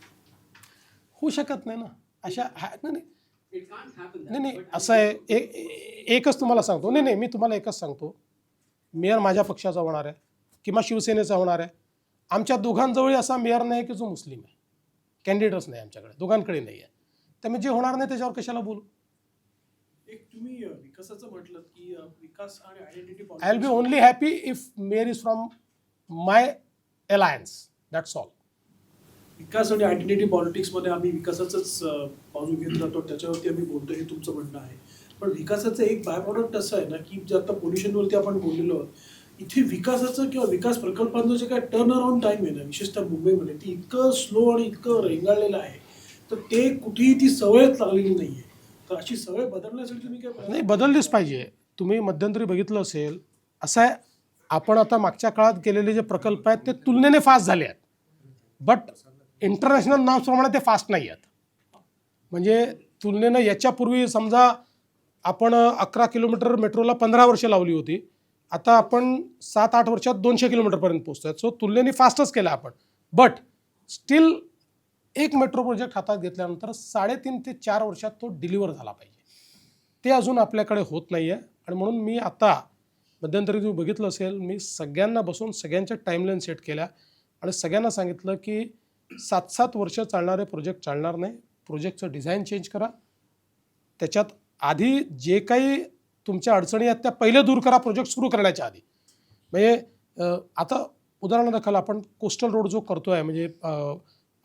होऊ शकत नाही ना अशा नाही. It can't happen. नाही असं आहे. एकच तुम्हाला सांगतो. नाही मी तुम्हाला एकच सांगतो. मेयर माझ्या पक्षाचा होणार आहे किंवा शिवसेनेचा होणार आहे. आमच्या दोघांजवळ असा मेयर नाही की जो मुस्लिम आहे. कॅन्डिडेट्स नाही आमच्याकडे, दोघांकडे नाही आहे. त्यामुळे जे होणार नाही त्याच्यावर कशाला बोलू. एक तुम्ही विकासाचं म्हटलं की विकास आणि identity I will be only happy if mayor is from my alliance. That's all. विकास आणि आयडेंटिटी पॉलिटिक्समध्ये आम्ही विकासाचंच बाजू घेत जातो, त्याच्यावरती आम्ही बोलतो, हे तुमचं म्हणणं आहे. पण विकासाचं एक बाय प्रॉडक्ट असं आहे ना की जे आता पोल्युशनवरती आपण बोललेलो आहोत, इथे विकासाचं किंवा विकास प्रकल्पांचं जे काय टर्न अराउंड टाईम आहे ना, विशेषतः मुंबईमध्ये, ती इतकं स्लो आणि इतकं रेंगाळलेलं आहे, तर ते कुठेही ती सवयच लागलेली नाही आहे. तर अशी सवय बदलण्यासाठी तुम्ही काय नाही बदललीच पाहिजे. तुम्ही मध्यंतरी बघितलं असेल, असं आहे आपण आता मागच्या काळात केलेले जे प्रकल्प आहेत ते तुलनेने फास्ट झाले आहेत. बट इंटरनॅशनल नॉर्म्सप्रमाणे ते फास्ट नाही आहेत. म्हणजे तुलनेनं याच्यापूर्वी समजा आपण 11 किलोमीटर मेट्रोला 15 वर्ष लावली होती, आता आपण 7-8 वर्षात 200 किलोमीटरपर्यंत पोहोचतो आहे. सो तुलनेने फास्टच केलं आपण. बट स्टील एक मेट्रो प्रोजेक्ट हातात घेतल्यानंतर 3.5 ते 4 वर्षात तो डिलिव्हर झाला पाहिजे. ते अजून आपल्याकडे होत नाही आहे. आणि म्हणून मी आता मध्यंतरी तुम्ही बघितलं असेल, मी सगळ्यांना बसून सगळ्यांच्या टाईमलाईन सेट केल्या आणि सगळ्यांना सांगितलं की 7-7 वर्ष चालणारे प्रोजेक्ट चालणार नाही. प्रोजेक्टचं डिझाईन चेंज करा. त्याच्यात आधी जे काही तुमच्या अडचणी आहेत त्या पहिले दूर करा प्रोजेक्ट सुरू करण्याच्या आधी. म्हणजे आता उदाहरणादाखल आपण कोस्टल रोड जो करतो आहे, म्हणजे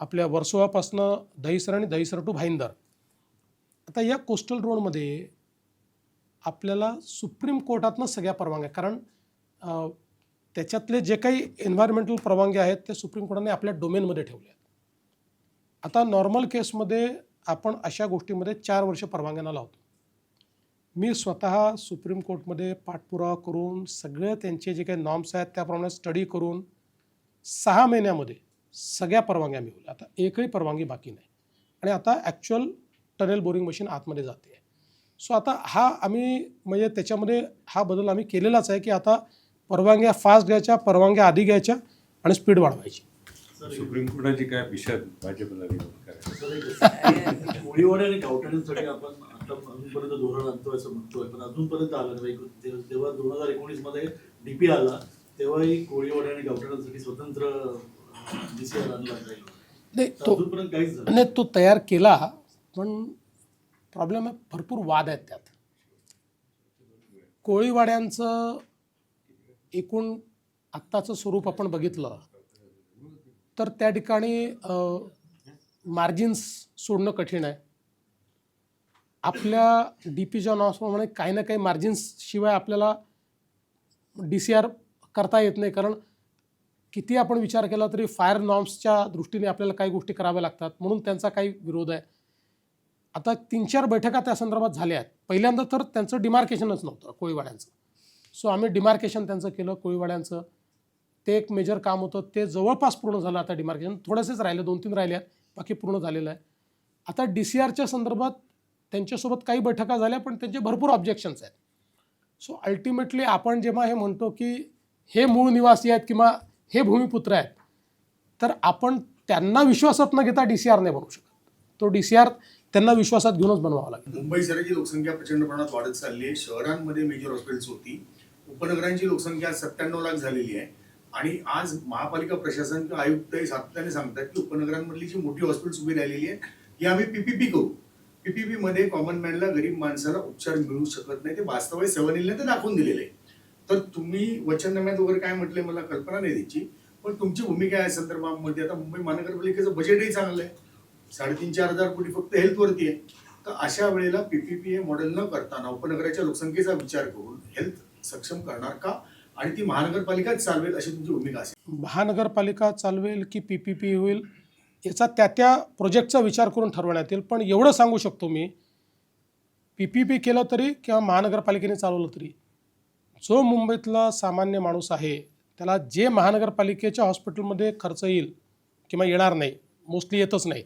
आपल्या वर्सोवापासनं दहिसर आणि दहिसर टू भाईंदर, आता या कोस्टल रोडमध्ये आपल्याला सुप्रीम कोर्टातनं सगळ्या परवानग्या, कारण त्याच्यातले जे काही एन्व्हायरमेंटल परवानग्या आहेत ते सुप्रीम कोर्टाने आपल्या डोमेनमध्ये ठेवले आहेत. आता नॉर्मल केसमध्ये आपण अशा गोष्टीमध्ये 4 वर्ष परवानग्यांना लावतो. मी स्वतः सुप्रीम कोर्टमध्ये पाठपुरावा करून सगळे त्यांचे जे काही नॉर्म्स आहेत त्याप्रमाणे स्टडी करून 6 महिन्यामध्ये सगळ्या परवानग्या मिळवल्या. आता एकही परवानगी बाकी नाही. आणि आता ॲक्च्युअल टनेल बोरिंग मशीन आतमध्ये जाते आहे. सो आता हा आम्ही म्हणजे त्याच्यामध्ये हा बदल आम्ही केलेलाच आहे की आता परवानग्या फास्ट घ्यायच्या, परवानग्या आधी घ्यायच्या आणि स्पीड वाढवायची. सुप्रीम कोर्टाची काय विषय भाजपला विरोध करायचा. कोळीवाडे आणि गावठाणांसाठी आपण आता अजूनपर्यंत धोरण आणतोय असं म्हणतोय, पण अजूनपर्यंत आलं नाही. जेव्हा 2019 मध्ये DP आला तेव्हाही कोळीवाडे आणि गावठाणांसाठी स्वतंत्र DCR आणला जाईल. नाही अजूनपर्यंत काहीच झालं नाही, तो तयार केला, पण प्रॉब्लेम आहे भरपूर वाद आहेत त्यात. कोळीवाड्यांचं एकूण आत्ताचं स्वरूप आपण बघितलं तर त्या ठिकाणी मार्जिन्स सोडणं कठीण आहे. आपल्या DPच्या नॉर्म्सप्रमाणे काही ना काही मार्जिन्स शिवाय आपल्याला DCR करता येत नाही, कारण किती आपण विचार केला तरी फायर नॉर्म्सच्या दृष्टीने आपल्याला काही गोष्टी कराव्या लागतात, म्हणून त्यांचा काही विरोध आहे. आता 3-4 बैठका त्या संदर्भात झाल्या आहेत. पहिल्यांदा तर त्यांचं डिमार्केशनच नव्हतं कोळीवाड्यांचं. सो आम्ही डिमार्केशन त्यांचं केलं कोळीवाड्यांचं. ते एक मेजर काम होतं, ते जवळपास पूर्ण झालं. आता डिमार्केशन थोडेसेच राहिले, 2-3 राहिले आहेत, बाकी पूर्ण झालेलं आहे. आता DCRच्या संदर्भात त्यांच्यासोबत काही बैठका झाल्या, पण त्यांचे भरपूर ऑब्जेक्शन्स आहेत. सो अल्टिमेटली आपण जेव्हा हे म्हणतो की हे मूळ निवासी आहेत किंवा हे भूमिपुत्र आहेत, तर आपण त्यांना विश्वासात न घेता DCR नाही बनवू शकत. तो DCR त्यांना विश्वासात घेऊनच बनवावा लागेल. मुंबई शहराची लोकसंख्या प्रचंड प्रमाणात वाढत चालली आहे. शहरांमध्ये मेजर हॉस्पिटल्स होती. उपनगरांची लोकसंख्या 97 लाख झालेली आहे. आणि आज महापालिका प्रशासन किंवा आयुक्त हे सातत्याने सांगतात की उपनगरांमधली जी मोठी हॉस्पिटल्स उभी राहिलेली आहे की आम्ही PPP करू. PPP मध्ये कॉमन मॅनला, गरीब माणसाला उपचार मिळू शकत नाही. ते वास्तव आहे, 7 ते दाखवून दिलेलं आहे. तर तुम्ही वचननाम्यात वगैरे काय म्हटलंय मला कल्पना नाही त्याची, पण तुमची भूमिका आहे संदर्भामध्ये. आता मुंबई महानगरपालिकेचं बजेटही चांगलं आहे, 3,500-4,000 कोटी फक्त हेल्थवरती आहे. तर अशा वेळेला PPP मॉडेल न करताना उपनगराच्या लोकसंख्येचा विचार करून हेल्थ सक्षम करणार का, आणि ती महानगरपालिकाच चालवेल अशी तुमची भूमिका असेल? महानगरपालिका चालवेल की PPP होईल याचा त्या प्रोजेक्टचा विचार करून ठरवण्यात येईल. पण एवढं सांगू शकतो मी, PPP केलं तरी किंवा महानगरपालिकेने चालवलं तरी, जो मुंबईतला सामान्य माणूस आहे त्याला जे महानगरपालिकेच्या हॉस्पिटलमध्ये खर्च येईल किंवा येणार नाही, मोस्टली येतच नाही,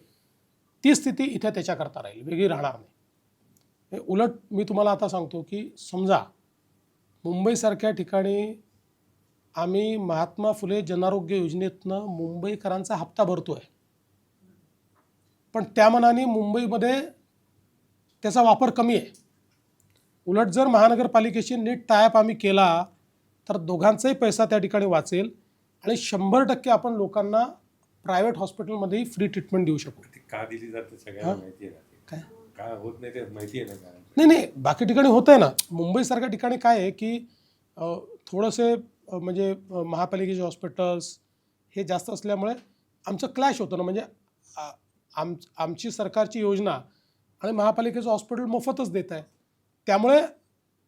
ती स्थिती इथे त्याच्याकरता राहील, वेगळी राहणार नाही. उलट मी तुम्हाला आता सांगतो की समजा मुंबईसारख्या ठिकाणी आम्ही महात्मा फुले जनआरोग्य योजनेतनं मुंबईकरांचा हप्ता भरतो आहे, पण त्या मानाने मुंबईमध्ये त्याचा वापर कमी आहे. उलट जर महानगरपालिकेशी नीट टायअप आम्ही केला तर दोघांचाही पैसा त्या ठिकाणी वाचेल आणि 100% आपण लोकांना प्रायव्हेट हॉस्पिटलमध्येही फ्री ट्रीटमेंट देऊ शकू. ती का दिली जाते सगळ्यांना माहिती आहे ना, काय का होत नाही ते माहिती आहे ना. कारण नाही, बाकी ठिकाणी होतं आहे ना. मुंबईसारख्या ठिकाणी काय आहे की थोडंसे म्हणजे महापालिकेचे हॉस्पिटल्स हे जास्त असल्यामुळे आमचं क्लॅश होतं ना. म्हणजे आमची सरकारची योजना आणि महापालिकेचं हॉस्पिटल मोफतच देत आहे, त्यामुळे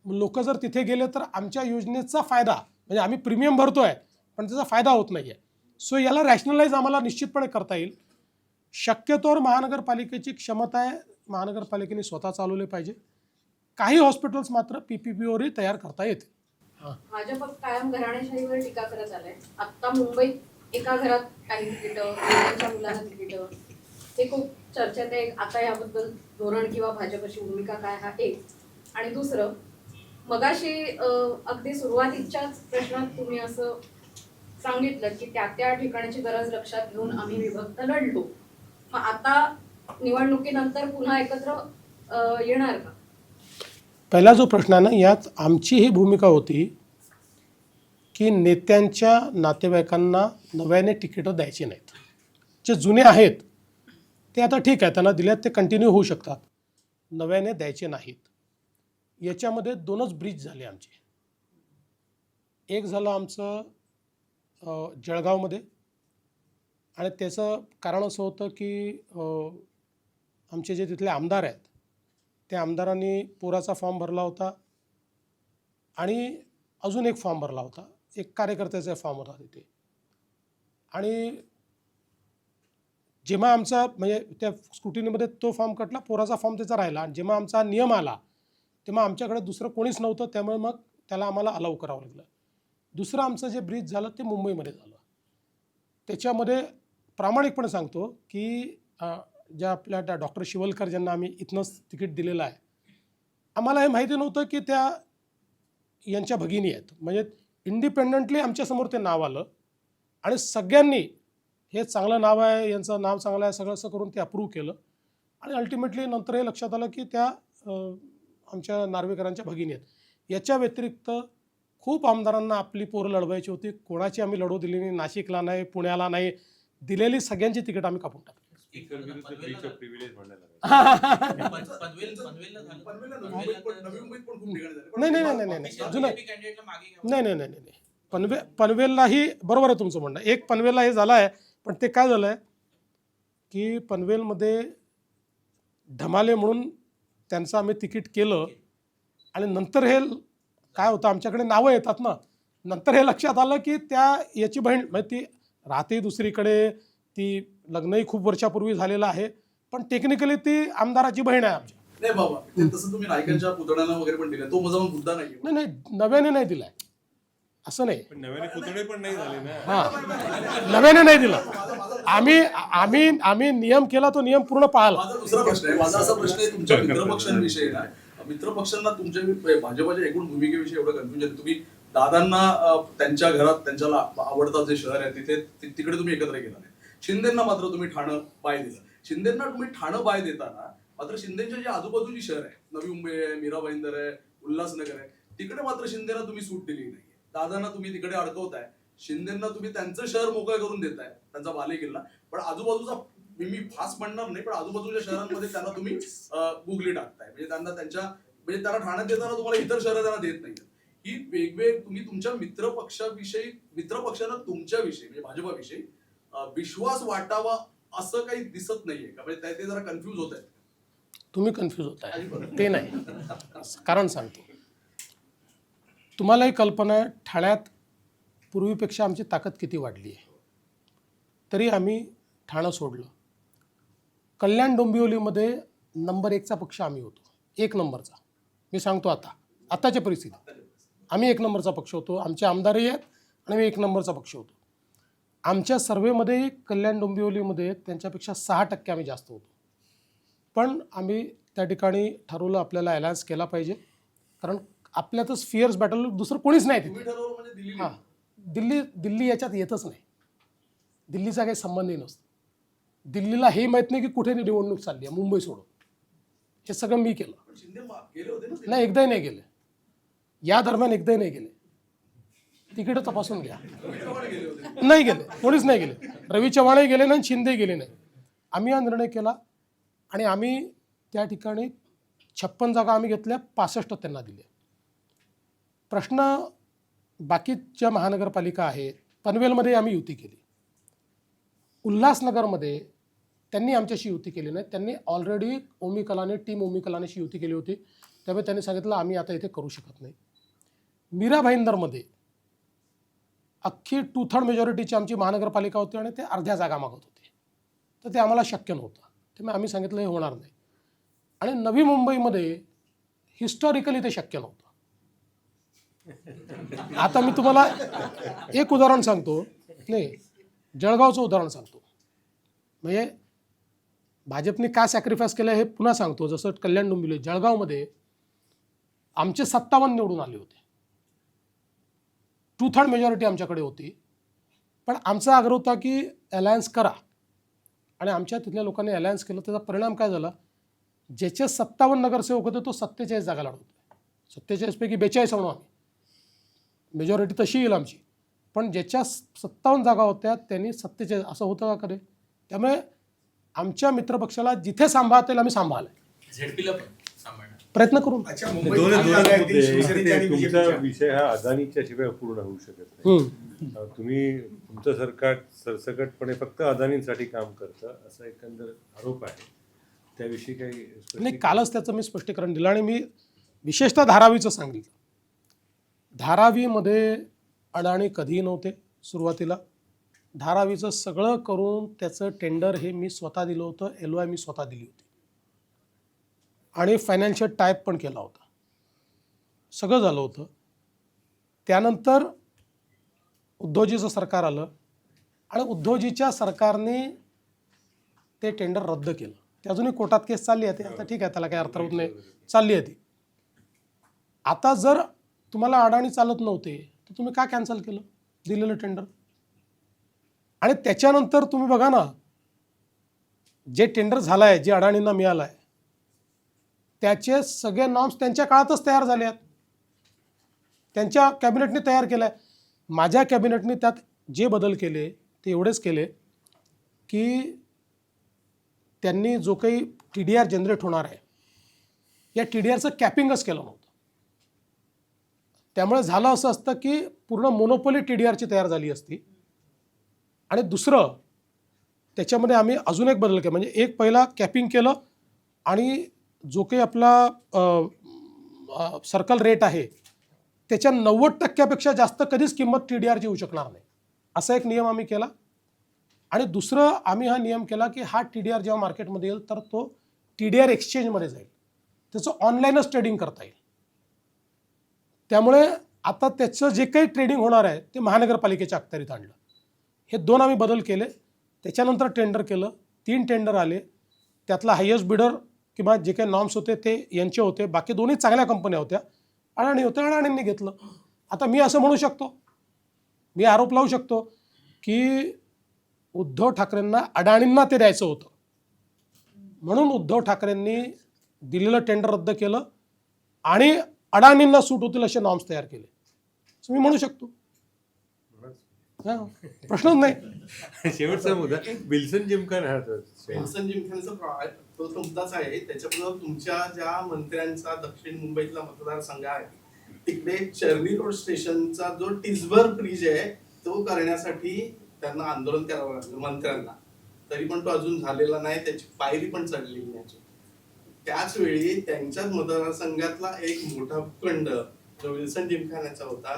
लोक जर तिथे गेले तर आमच्या योजनेचा फायदा, म्हणजे आम्ही प्रीमियम भरतो आहे पण त्याचा फायदा होत नाही आहे. सो याला रॅशनलाइज आम्हाला निश्चितपणे करता येईल. शक्यतोवर महानगरपालिकेची क्षमता आहे, महानगरपालिकेने स्वतः चालवले पाहिजे. काही हॉस्पिटल्स मात्र PPPवरही तयार करता येते. भाजप कायम घराणेशाहीवर टीका करत आलाय. आता मुंबईत एका घरात काही तिकीटं, त्यांच्या मुलांना तिकीटं, हे खूप चर्चेत आहे. आता याबद्दल धोरण किंवा भाजपची भूमिका काय, हा एक. आणि दुसरं, मगाशी अगदी सुरुवातीच्याच प्रश्नात तुम्ही असं सांगितलं की त्या ठिकाणची गरज लक्षात घेऊन आम्ही विभक्त लढलो. मग आता निवडणुकीनंतर पुन्हा एकत्र येणार का? पहिला जो प्रश्न आहे ना, यात आमची ही भूमिका होती की नेत्यांच्या नातेवाईकांना नव्याने तिकीटं द्यायची नाहीत. जे जुने आहेत ते आता ठीक आहे, त्यांना दिल्यात ते कंटिन्यू होऊ शकतात, नव्याने द्यायचे नाहीत. याच्यामध्ये 2च ब्रिज झाले आमचे. एक झालं आमचं जळगावमध्ये, आणि त्याचं कारण असं होतं की आमचे जे तिथले आमदार आहेत त्या आमदारांनी पुराचा फॉर्म भरला होता आणि अजून एक फॉर्म भरला होता, एक कार्यकर्त्याचा फॉर्म होता तिथे. आणि जेव्हा आमचा म्हणजे त्या स्क्रुटिनीमध्ये तो फॉर्म कटला, पोराचा फॉर्म त्याचा राहिला, आणि जेव्हा आमचा नियम आला तेव्हा आमच्याकडे दुसरं कोणीच नव्हतं, त्यामुळे मग त्याला आम्हाला अलाउ करावं लागलं. दुसरं आमचं जे ब्रीज झालं ते मुंबईमध्ये झालं. त्याच्यामध्ये प्रामाणिकपणे सांगतो की ज्या आपल्या त्या डॉक्टर शिवलकर ज्यांना आम्ही इथनंच तिकीट दिलेलं आहे, आम्हाला हे माहिती नव्हतं की त्या यांच्या भगिनी आहेत. म्हणजे इंडिपेंडंटली आमच्यासमोर ते नाव आलं आणि सगळ्यांनी हे चांगलं नाव आहे, यांचं नाव चांगलं आहे, सगळं असं करून ते अप्रूव्ह केलं. आणि अल्टिमेटली नंतर हे लक्षात आलं की त्या आमच्या नार्वेकरांच्या भगिनी आहेत. याच्या व्यतिरिक्त खूप आमदारांना आपली पोरं लढवायची होती, कोणाची आम्ही लढवू दिली नाही. नाशिकला नाही, पुण्याला नाही, दिलेली सगळ्यांची तिकीट आम्ही कापून टाकली. नाही, पनवेललाही बरोबर आहे तुमचं म्हणणं. एक पनवेलला हे झालं आहे, पण ते काय झालं आहे की पनवेलमध्ये ढमाले म्हणून त्यांचं आम्ही तिकीट केलं आणि नंतर हे काय होतं, आमच्याकडे नावं येतात ना, नंतर हे लक्षात आलं की त्या याची बहीण, म्हणजे ती राहते दुसरीकडे, ती लग्नही खूप वर्षापूर्वी झालेलं आहे, पण टेक्निकली ती आमदाराची बहीण आहे आमच्या. नाही बाबा, ते तसं तुम्ही नायकांच्या पुतळ्यांना वगैरे पण दिलं, तो माझा मुद्दा नाही. नाही, नव्याने नाही दिलाय असं नाही. नव्याने पुतळे पण नाही झाले ना. हां, नव्याने नाही दिला. आम्ही नियम केला, तो नियम पूर्ण पाळला. माझा दुसरा प्रश्न आहे, माझा असा प्रश्न आहे तुमच्या मित्रपक्षांविषयी ना. मित्रपक्षांना तुमच्या भाजपाच्या एकूण भूमिकेविषयी एवढं कन्फ्युजन आहे. तुम्ही दादांना त्यांच्या घरात त्यांच्याला आवडतं जे शहर आहे तिथे तिकडे तुम्ही एकत्र गेला नाही. शिंदेंना मात्र तुम्ही ठाणं बाय दिलं. शिंदेंना तुम्ही ठाणं बाय देताना मात्र शिंदेच्या जे आजूबाजूची शहर आहे, नवी मुंबई आहे, मीरा भाईंदर आहे, उल्हासनगर आहे, तिकडे मात्र शिंदेना तुम्ही सूट दिली नाही. दादांना तुम्ही तिकडे अडकवताय, शिंदेंना तुम्ही त्यांचं शहर मोकळं करून देताय, त्यांचा बालेकिल्ला, पण आजूबाजूचा मी फास म्हणणार नाही, पण आजूबाजूच्या शहरांमध्ये त्यांना तुम्ही गुगली टाकताय. म्हणजे त्यांना ठाण्यात देताना तुम्हाला इतर शहरं त्यांना देत नाही. ही तुम्ही तुमच्या मित्रपक्षांना तुमच्याविषयी म्हणजे भाजपाविषयी विश्वास वाटावा असं काही दिसत नाहीये का? म्हणजे ते जरा कन्फ्युज होत आहेत. तुम्ही कन्फ्यूज होताय, ते नाही. कारण सांगतो, तुम्हालाही कल्पना आहे ठाण्यात पूर्वीपेक्षा आमची ताकद किती वाढली आहे. तरी आम्ही ठाणं सोडलं. कल्याण डोंबिवलीमध्ये नंबर 1चा पक्ष आम्ही होतो, 1 नंबरचा. मी सांगतो आताच्या परिस्थितीत आम्ही 1 नंबरचा पक्ष होतो. आमचे आमदारही आहेत आणि आम्ही 1 नंबरचा पक्ष होतो. आमच्या सर्वेमध्ये कल्याण डोंबिवलीमध्ये त्यांच्यापेक्षा 6% आम्ही जास्त होतो. पण आम्ही त्या ठिकाणी ठरवलं आपल्याला अलायन्स केला पाहिजे, कारण आपल्यातच फिअर्स बॅटल दुसरं कोणीच नाही तुम्ही तिथे. ठरवलं म्हणजे दिल्ली हां, दिल्ली याच्यात येतच नाही. दिल्लीचा काही संबंधही नसतो. दिल्लीला हे माहीत नाही की कुठे निवडणूक चालली आहे मुंबई सोडून. हे सगळं मी केलं. पण शिंदे गेले होते ना नाही, एकदाही नाही गेले. या दरम्यान एकदाही नाही गेले. तिकीटं तपासून घ्या. गेले होते. नाही गेले, कोणीच नाही गेले. रवी चव्हाणही गेले नाही, शिंदे गेले नाही. आम्ही हा निर्णय केला आणि आम्ही त्या ठिकाणी 56 जागा आम्ही घेतल्या, 65 त्यांना दिल्या. प्रश्न बाकीच्या महानगरपालिका आहेत. पनवेलमध्ये आम्ही युती केली. उल्हासनगरमध्ये त्यांनी आमच्याशी युती केली नाही. त्यांनी ऑलरेडी टीम ओमी कलानीशी युती केली होती. त्यामुळे त्यांनी सांगितलं आम्ही आता इथे करू शकत नाही. मीरा भाईंदरमध्ये अख्खी 2/3 मेजॉरिटीची आमची महानगरपालिका होती आणि ते अर्ध्या जागा मागत होते. तर ते आम्हाला शक्य नव्हतं. त्यामुळे आम्ही सांगितलं हे होणार नाही. आणि नवी मुंबईमध्ये हिस्टॉरिकली ते शक्य नव्हतं. आता मी तुम्हाला एक उदाहरण सांगतो, नाही जळगावचं उदाहरण सांगतो. म्हणजे भाजपने काय सॅक्रिफाईस केलं हे पुन्हा सांगतो. जसं कल्याण डोंबिवली, जळगावमध्ये आमचे 57 निवडून आले होते. 2/3 मेजॉरिटी आमच्याकडे होती. पण आमचा आग्रह होता की अलायन्स करा, आणि आमच्या तिथल्या लोकांनी अलायन्स केलं. त्याचा परिणाम काय झाला, ज्याचे 57 नगरसेवक होते तो 47 जागा लढवतो. 47 पैकी 42 म्हणून आम्ही, मेजॉरिटी तशी येईल आमची. पण ज्याच्या 57 जागा होत्या त्यांनी 47, असं होतं का खरे. त्यामुळे आमच्या मित्रपक्षाला जिथे सांभाळता येईल आम्ही सांभाळलं. झेडपीला पण सांभाळणार प्रयत्न करून. अच्छा, दोन मुंबईत दोन जागा आहे ती मुद्दे. शिवसेनेच्या आणि तुमचा BJP च्या. विषय हा अदानीच्या शिवाय पूर्ण होऊ शकत नाही. तुमचं सरकार सरसकटपणे फक्त अदानींसाठी काम करतं असा एकंदर आरोप आहे. त्याविषयी काही नाही, स्पष्टीकरण? कालच त्याचं मी स्पष्टीकरण दिलं आणि मी विशेषतः धारावीचं सांगितलं. धारावीमध्ये अडाणी कधीही नव्हते सुरुवातीला. धारावीचं सगळं करून त्याचं टेंडर हे मी स्वतः दिलं होतं, LOI मी स्वतः दिली होती आणि फायनान्शियल टायप पण केला होता. सगळं झालं होतं. त्यानंतर उद्धवजीचं सरकार आलं आणि उद्धवजीच्या सरकारने ते टेंडर रद्द केलं. ते अजूनही कोर्टात केस चालली आहे. आता ठीक आहे, त्याला काही अर्थ होत नाही, चालली आहे ती. आता जर तुम्हाला अडाणी चालत नव्हते तर तुम्ही का कॅन्सल केलं दिलेलं टेंडर. आणि त्याच्यानंतर तुम्ही बघा ना, जे टेंडर झालं आहे, जे अडाणींना मिळालं आहे, त्याचे सगळे नॉर्म्स त्यांच्या काळातच तयार झाले आहेत. त्यांच्या कॅबिनेटने तयार केलं आहे. माझ्या कॅबिनेटने त्यात जे बदल केले ते एवढेच केले की त्यांनी जो काही TDR जनरेट होणार आहे, या TDRचं कॅपिंगच केलं नव्हतं. त्यामुळे झालं असं असतं की पूर्ण मोनोपोली TDRची तयार झाली असती. आणि दुसरं त्याच्यामध्ये आम्ही अजून एक बदल केला. म्हणजे एक पहिला कॅपिंग केलं आणि जो काही आपला सर्कल रेट आहे त्याच्या 90% जास्त कधीच किंमत TDRची होऊ शकणार नाही, असा एक नियम आम्ही केला. आणि दुसरं आम्ही हा नियम केला की हा TDR जेव्हा मार्केटमध्ये येईल तर तो TDR एक्सचेंजमध्ये जाईल, त्याचं ऑनलाईनच ट्रेडिंग करता येईल. त्यामुळे आता त्याचं जे काही ट्रेडिंग होणार आहे ते महानगरपालिकेच्या अखत्यारीत आणलं. हे 2 आम्ही बदल केले. त्याच्यानंतर टेंडर केलं, 3 टेंडर आले. त्यातला हायेस्ट बिडर किंवा जे काही नॉर्म्स होते ते यांचे होते. बाकी दोन्ही चांगल्या कंपन्या होत्या, अडाणी होत्या, अडाणींनी घेतलं. आता मी असं म्हणू शकतो, मी आरोप लावू शकतो की उद्धव ठाकरेंना अडाणींना ते द्यायचं होतं म्हणून उद्धव ठाकरेंनी दिलेलं टेंडर रद्द केलं आणि अडाणींना सूट होतील असे नॉर्म्स तयार केले, असं मी म्हणू शकतो. प्रश्नच नाही. शेवटचा मुद्दा विल्सन जिमखान हा विल्सन जिमखानचा तो मुद्दाच आहे. त्याच्याबरोबर तुमच्या ज्या मंत्र्यांचा दक्षिण मुंबईतला मतदारसंघ आहे तिकडे चर्नी रोड स्टेशनचा जो टिसबर ब्रिज आहे तो करण्यासाठी त्यांना आंदोलन करावं लागलं मंत्र्यांना, तरी पण तो अजून झालेला नाही, त्याची पायरी पण चढलेली नाही. त्याच वेळी त्यांच्याच मतदारसंघातला एक मोठा भूखंड जो विल्सन जिमखान्याचा होता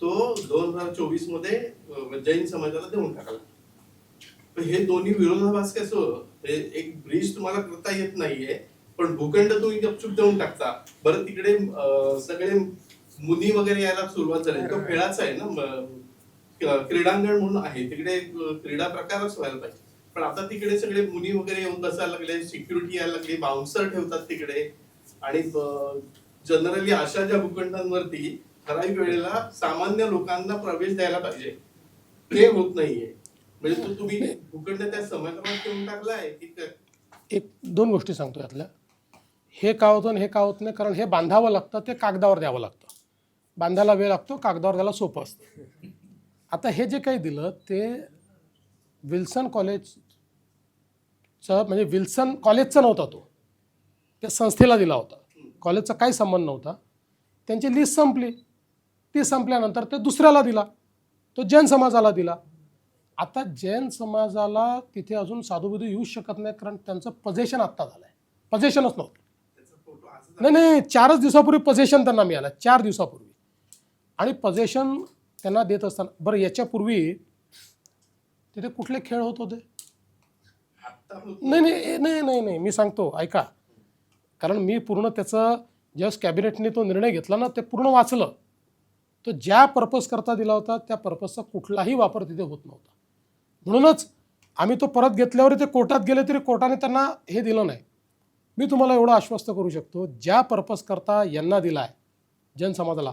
तो 2024 मध्ये जैन समाजाला देऊन टाकला. तर हे दोन्ही विरोधाभास कसं होतं? एक ब्रिज तुम्हाला करता येत नाहीये पण भूखंड तुम्ही गपचूप देऊन टाकता. बरं तिकडे सगळे मुनी वगैरे यायला सुरुवात झाली. तो खेळाचा आहे ना, क्रीडांगण म्हणून आहे तिकडे, क्रीडा प्रकारच व्हायला पाहिजे. पण आता तिकडे सगळे मुनी वगैरे येऊन बसायला लागले, सिक्युरिटी यायला लागली, बाउन्सर ठेवतात तिकडे. आणि जनरली अशा ज्या भूखंडांवरती ठराविक वेळेला सामान्य लोकांना प्रवेश द्यायला पाहिजे ते होत नाहीये. म्हणजे तो तुम्ही भूखंड त्या समाजात ठेवून टाकलाय की एक दोन गोष्टी सांगतो यातल्या. हे का होतं आणि हे का होत नाही, कारण हे बांधावं लागतं, ते कागदावर द्यावं लागतं. बांधायला वेळ लागतो, कागदावर द्यायला सोपं असतं. आता हे जे काही दिलं ते विल्सन कॉलेजचं, म्हणजे विल्सन कॉलेजचा नव्हता, तो त्या संस्थेला दिला होता. कॉलेजचा काही संबंध नव्हता. त्यांची लिस्ट संपली. ती संपल्यानंतर ते दुसऱ्याला दिला, तो जैन समाजाला दिला. आता जैन समाजाला तिथे अजून साधूबिधू येऊ शकत नाही, कारण त्यांचं पजेशन आत्ता झालं आहे. पजेशनच नव्हतं. नाही 4 दिवसापूर्वी पजेशन त्यांना मिळालं, 4 दिवसापूर्वी. आणि पजेशन त्यांना देत असताना, बरं याच्यापूर्वी तिथे कुठले खेळ होत होते? नाही मी सांगतो ऐका, कारण मी पूर्ण त्याचं जस्ट कॅबिनेटने तो निर्णय घेतला ना, ते पूर्ण वाचलं. तो ज्या पर्पज करता दिला होता त्या पर्पजचा कुठलाही वापर तिथे होत नव्हता. म्हणूनच आम्ही तो परत घेतल्यावर ते कोर्टात गेले तरी कोर्टाने त्यांना हे दिलं नाही. मी तुम्हाला एवढं आश्वस्त करू शकतो, ज्या पर्पज करता यांना दिला आहे जैन समाजाला,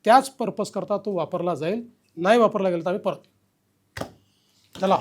त्याच पर्पज करता तो वापरला जाईल. नाही वापरला गेला तर आम्ही परत चला.